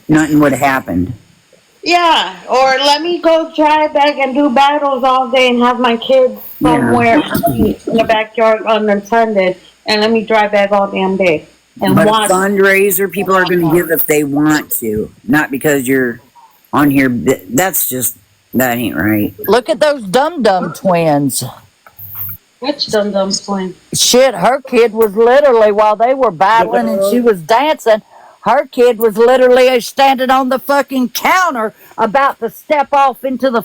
nothing would have happened. Yeah, or let me go drive back and do battles all day and have my kids somewhere in the backyard unattended, and let me drive back all damn day and But a watch. fundraiser, people are going to give if they want to, not because you're on here. That ain't right. Look at those dum-dum twins. Which dum-dum swing? Shit, her kid was literally, while they were battling and she was dancing, her kid was literally standing on the fucking counter about to step off into the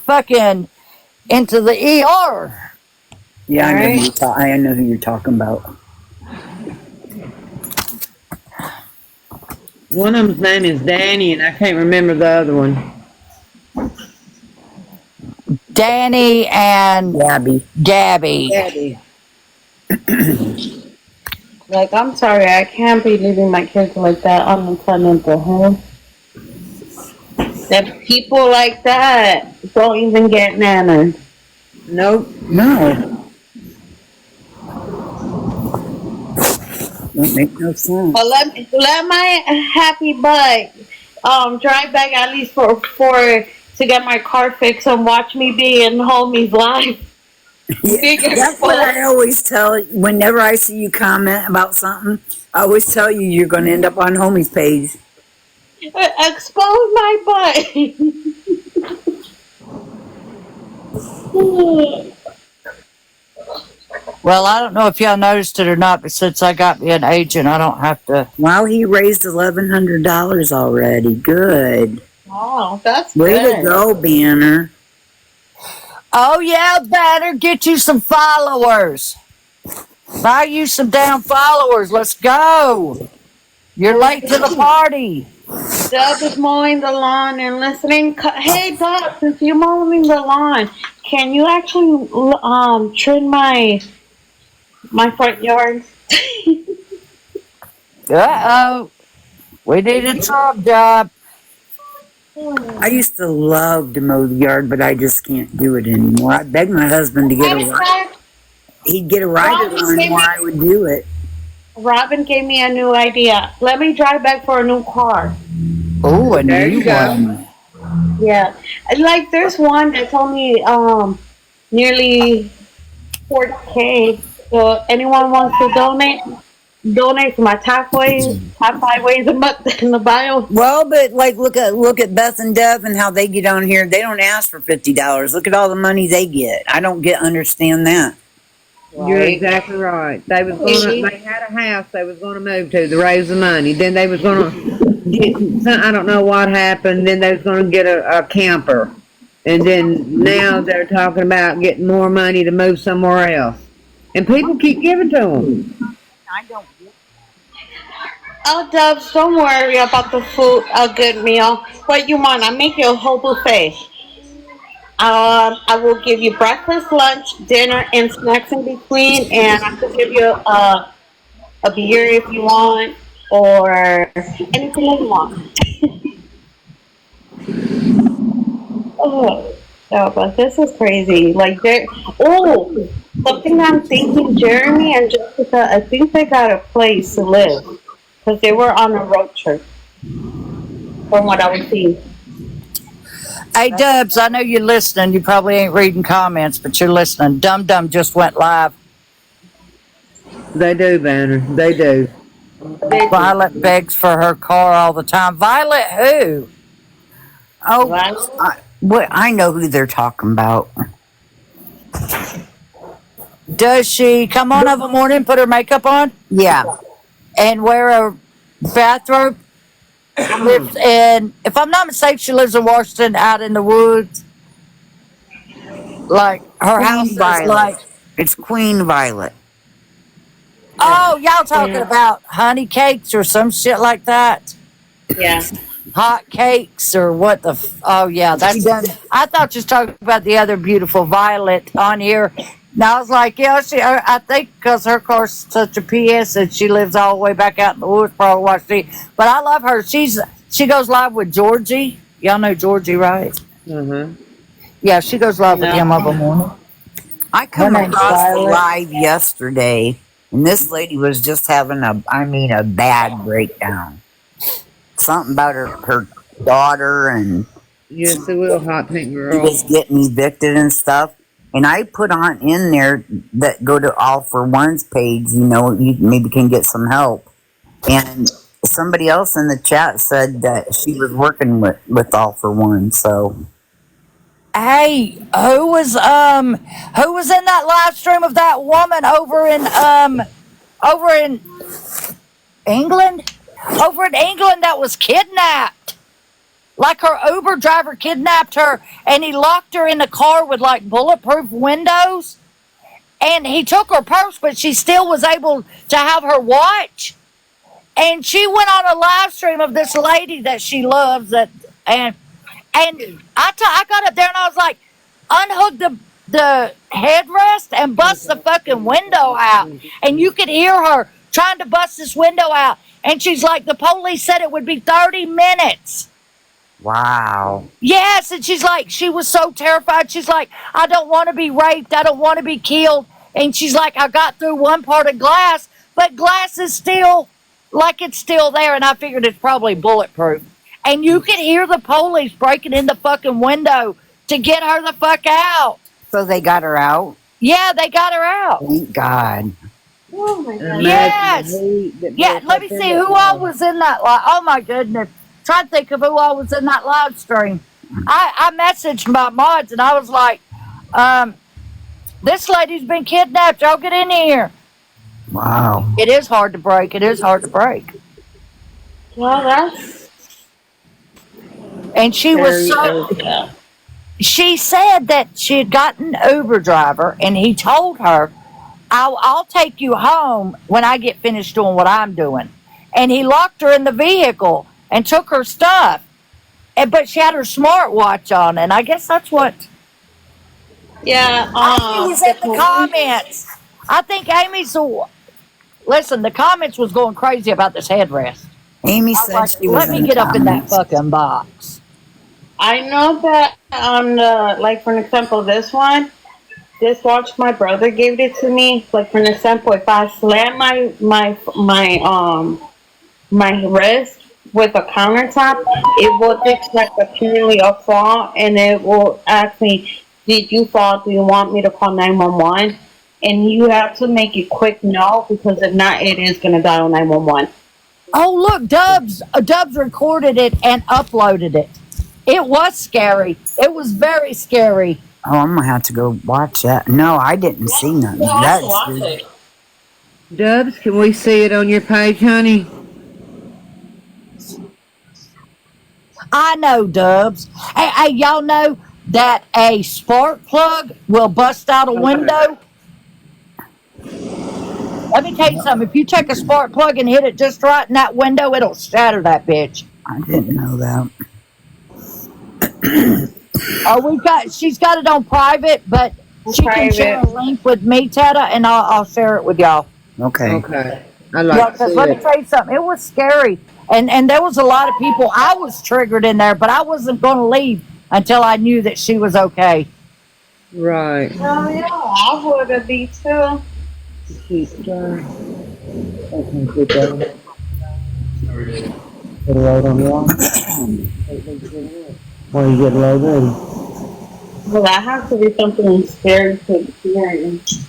ER. Yeah, I know, Right. I know who you're talking about. One of them's name is Danny, and I can't remember the other one. Danny and Gabby. Gabby. Gabby. Like, I'm sorry, I can't be leaving my kids like that unattended to home. That people like that don't even get nana. Nope. No. Don't make no sense. But let my happy butt drive back at least for to get my car fixed and watch me be in homie's life. Yeah, that's what I always tell. Whenever I see you comment about something, I always tell you you're going to end up on homie's page. Expose my butt. Well, I don't know if y'all noticed it or not, but since I got me an agent, I don't have to. Wow, he raised $1,100 already. Good. Wow, that's Way good. to go, Banner. Oh yeah, Banner, get you some followers. Buy you some damn followers. Let's go. You're late to the party. Dub is mowing the lawn and listening. Hey, Dub, since you're mowing the lawn, can you actually trim my front yard? Uh-oh. We need a job job. I used to love to mow the yard, but I just can't do it anymore. I begged my husband to get a ride. He'd get a rider on or I would do it. Robin gave me a new idea. Let me drive back for a new car. Oh, a There new you go. one. Yeah, like there's one that's only nearly 4K. So anyone wants to donate for my top five ways a month in the bio. Well, but like look at Beth and Dev and how they get on here. They don't ask for $50. Look at all the money they get. I don't understand that. You're exactly right. They had a house they was gonna move to raise the money. Then they was gonna get I don't know what happened. Then they was gonna get a camper, and then now they're talking about getting more money to move somewhere else. And people keep giving to them. I don't. Oh, Dubs, don't worry about the food. A good meal. What you want? I make you a whole buffet. I will give you breakfast, lunch, dinner, and snacks in between, and I could give you a beer if you want, or anything you want. Oh, but this is crazy. Like, something I'm thinking, Jeremy and Jessica, I think they got a place to live, because they were on a road trip, from what I was seeing. Hey, Dubs, I know you're listening. You probably ain't reading comments, but you're listening. Dum Dum just went live. They do, Banner. They do. Violet begs for her car all the time. Violet who? Oh, I know who they're talking about. Does she come on of a morning, put her makeup on, Yeah. and wear a bathrobe? Lives in, if I'm not mistaken, she lives in Washington, out in the woods. Like her house is Violet. like. It's Queen Violet. Oh, y'all talking about honey cakes or some shit like that? Yeah. Hot cakes or what the? Oh yeah, that's. I thought you was talking about the other beautiful Violet on here. Now I was like, yeah, I think because her car's such a PS and she lives all the way back out in the woods, probably Washington. But I love her. She goes live with Georgie. Y'all know Georgie, right? Yeah, she goes live with him every morning. I come Her name's across the Violet. live yesterday, and this lady was just having a bad breakdown. Something about her daughter, and Yes, they will, hot pink she girl. was getting evicted and stuff. And I put on in there that go to All for One's page, you maybe can get some help. And somebody else in the chat said that she was working with All for One, so. Hey, who was in that live stream of that woman over in England? Over in England that was kidnapped. Like her Uber driver kidnapped her and he locked her in the car with like bulletproof windows. And he took her purse, but she still was able to have her watch. and she went on a live stream of this lady that she loves and I got up there and I was like, unhook the headrest and bust the fucking window out. And you could hear her trying to bust this window out. And she's like, the police said it would be 30 minutes. Wow. Yes, and she's like, she was so terrified. She's like, I don't want to be raped. I don't want to be killed. And she's like, I got through one part of glass, but glass is still, like it's still there. And I figured it's probably bulletproof. And you could hear the police breaking in the fucking window to get her the fuck out. So they got her out? Yeah, they got her out. Thank God. Oh my god. Yes. Yeah, let me see who all was in that live. Oh my goodness. Try to think of who all was in that live stream. I messaged my mods and I was like, this lady's been kidnapped. Y'all get in here. Wow. It is hard to break. It is hard to break. Well, that's And she was so. She said that she had gotten an Uber driver and he told her, I'll take you home when I get finished doing what I'm doing. And he locked her in the vehicle and took her stuff. But she had her smartwatch on, and I guess that's what. yeah. Amy's in the comments. I think Amy's the. Listen, the comments was going crazy about this headrest. Amy I was said like, she was let me get up in that comments. fucking box. I know that on the, like for an example, this watch my brother gave it to me. Like for an example, if I slam my wrist with a countertop, it will detect apparently a fall, and it will ask me, "Did you fall? Do you want me to call 911?" And you have to make it quick no, because if not, it is gonna dial 911. Oh, look, Dubs recorded it and uploaded it. It was scary. It was very scary. Oh, I'm gonna have to go watch that. No, I didn't see nothing. That's good. Dubs, can we see it on your page, honey? I know, Dubs. Hey, y'all know that a spark plug will bust out a window? Let me tell you something. If you take a spark plug and hit it just right in that window, it'll shatter that bitch. I didn't know that. Oh, she's got it on private, but she can share a link with me, Tetta, and I'll share it with y'all. Okay. Okay. I Yeah, like to because see let me it. tell you something. It was scary. And there was a lot of people. I was triggered in there, but I wasn't going to leave until I knew that she was okay. Right. Oh yeah, I would have be too. Well, that has to be something scary to experience.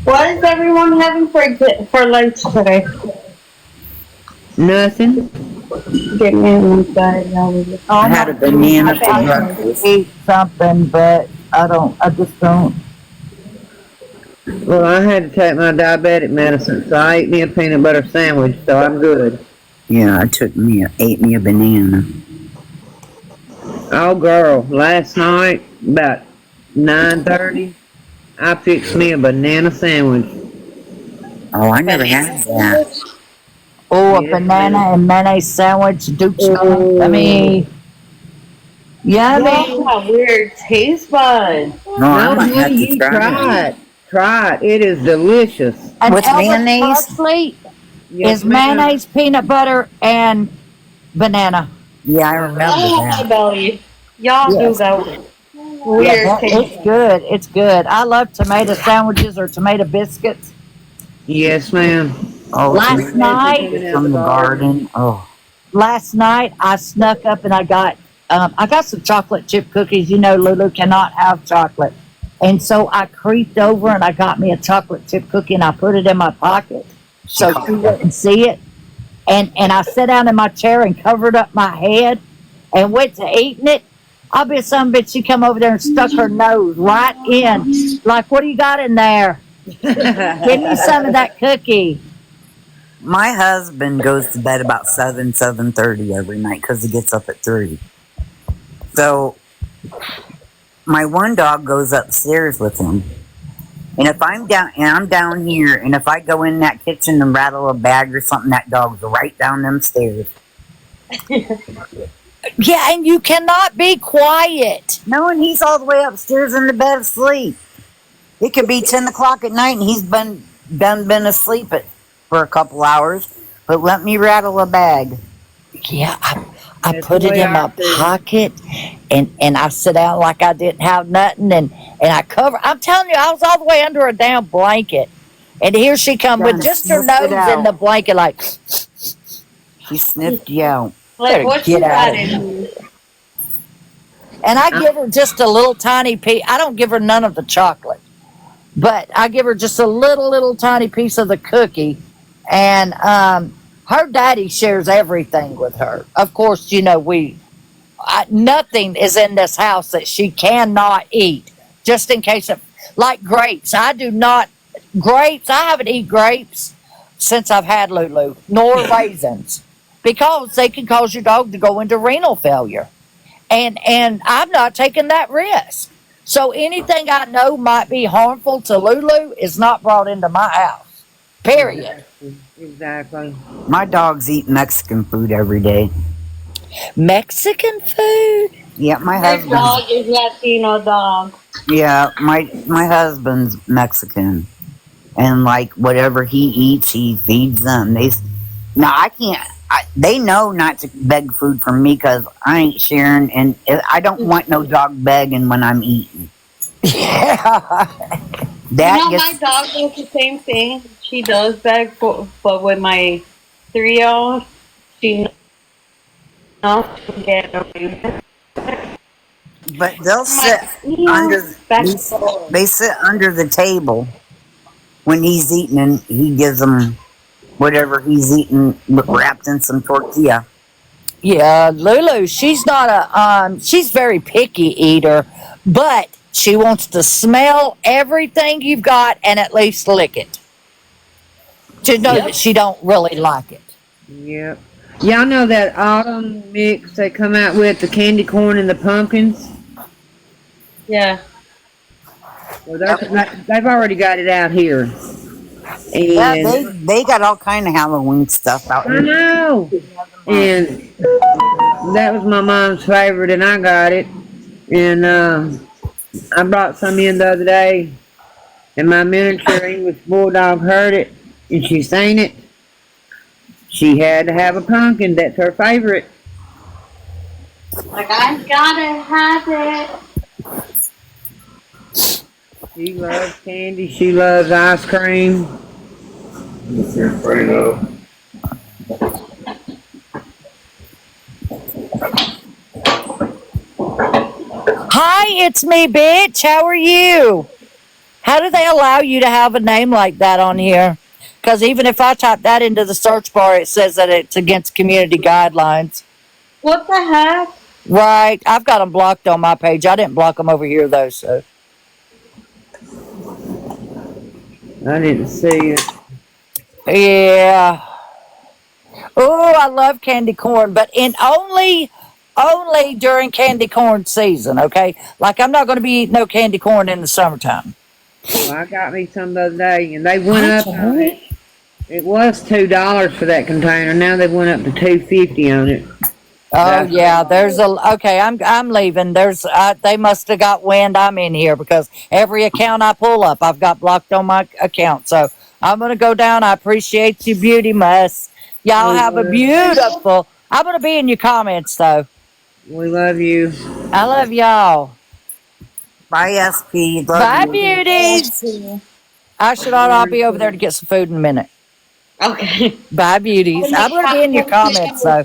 What is everyone having for lunch today? Nothing. Get me one side. I had a banana for I breakfast. eat something, but I just don't. Well, I had to take my diabetic medicine, so I ate me a peanut butter sandwich, so I'm good. Yeah, ate me a banana. Oh, girl, last night, about 9:30, I fixed me a banana sandwich. Oh, I never had that. Oh, a Yeah. banana and mayonnaise sandwich, Duke's. Oh. I mean, yummy. You have weird taste buds. No, I No, might have honey, to you try try it. it. Try it. It is delicious. And With Elvis mayonnaise? Presley Yes, is ma'am. mayonnaise, peanut butter, and banana. Yeah, I remember Oh, my that. belly. Y'all Yes. do that Yeah, weird taste. it's good. It's good. I love tomato sandwiches or tomato biscuits. Yes, ma'am. Oh, Last tomato night- biscuits from the garden. Oh, Last night I snuck up and I got some chocolate chip cookies. You know, Lulu cannot have chocolate, and so I creeped over and I got me a chocolate chip cookie and I put it in my pocket so she wouldn't see it. And I sat down in my chair and covered up my head and went to eating it. I'll be some bitch. She come over there and stuck her nose right in. Like, what do you got in there? Give me some of that cookie. my husband goes to bed about 7:30 every night because he gets up at 3. So my one dog goes upstairs with him, And if I'm down here, and if I go in that kitchen and rattle a bag or something, that dog's right down them stairs. Yeah, and you cannot be quiet. No, and he's all the way upstairs in the bed asleep. It could be 10 o'clock at night, and he's been asleep for a couple hours. But let me rattle a bag. Yeah, I That's put the it way in my I feel. pocket, and I sit down like I didn't have nothing, and I cover. I'm telling you, I was all the way under a damn blanket, and here she come Trying with to just her sniff it nose in out. the blanket, like. She sniffed you out. Like, Better what get you out got of in? And I give her just a little tiny piece. I don't give her none of the chocolate, but I give her just a little tiny piece of the cookie. And her daddy shares everything with her. Of course, you know, nothing is in this house that she cannot eat, just in case of, like grapes. I haven't eaten grapes since I've had Lulu, nor raisins, because they can cause your dog to go into renal failure. And I'm not taking that risk. So anything I know might be harmful to Lulu is not brought into my house. Period. Exactly. My dogs eat Mexican food every day. Mexican food? Yeah, my This husband. dog is Latino dog. Yeah, my husband's Mexican, and like whatever he eats, he feeds them. Now I can't. They know not to beg food from me because I ain't sharing, and I don't want no dog begging when I'm eating. Yeah. My dog does the same thing. She does beg for, but with my 3-year-old, she knows to get away with it. But they'll sit under. They sit under the table when he's eating, and he gives them whatever he's eating wrapped in some tortilla. Yeah, Lulu, she's not she's very picky eater, but she wants to smell everything you've got and at least lick it to know that she don't really like it. Yep. Y'all know that autumn mix they come out with, the candy corn and the pumpkins? Yeah. Well, they've already got it out here. Yeah, And they got all kind of Halloween stuff out I here. know. And that was my mom's favorite, and I got it. And I brought some in the other day, and my miniature English bulldog heard it, and she seen it. She had to have a pumpkin. That's her favorite. Like, I gotta have it. She loves candy. She loves ice cream. Hi, it's me, bitch. How are you? How do they allow you to have a name like that on here? Because even if I type that into the search bar, it says that it's against community guidelines. What the heck? Right. I've got them blocked on my page. I didn't block them over here, though, so. I didn't see it. Yeah. Oh, I love candy corn, but only during candy corn season, okay? Like, I'm not going to be eating no candy corn in the summertime. Well, I got me some the other day, and they went up on it. It was $2 for that container. Now they went up to $2.50 on it. Oh yeah, okay. I'm leaving. They must have got wind I'm in here because every account I pull up, I've got blocked on my account. So I'm gonna go down. I appreciate you, Beauty Muss. Y'all have a beautiful. I'm gonna be in your comments though. We love you. I love y'all. Bye, SP. Love Bye, you. beauties. I'll be over there to get some food in a minute. Okay. Bye, beauties. I'm gonna be in your comments though.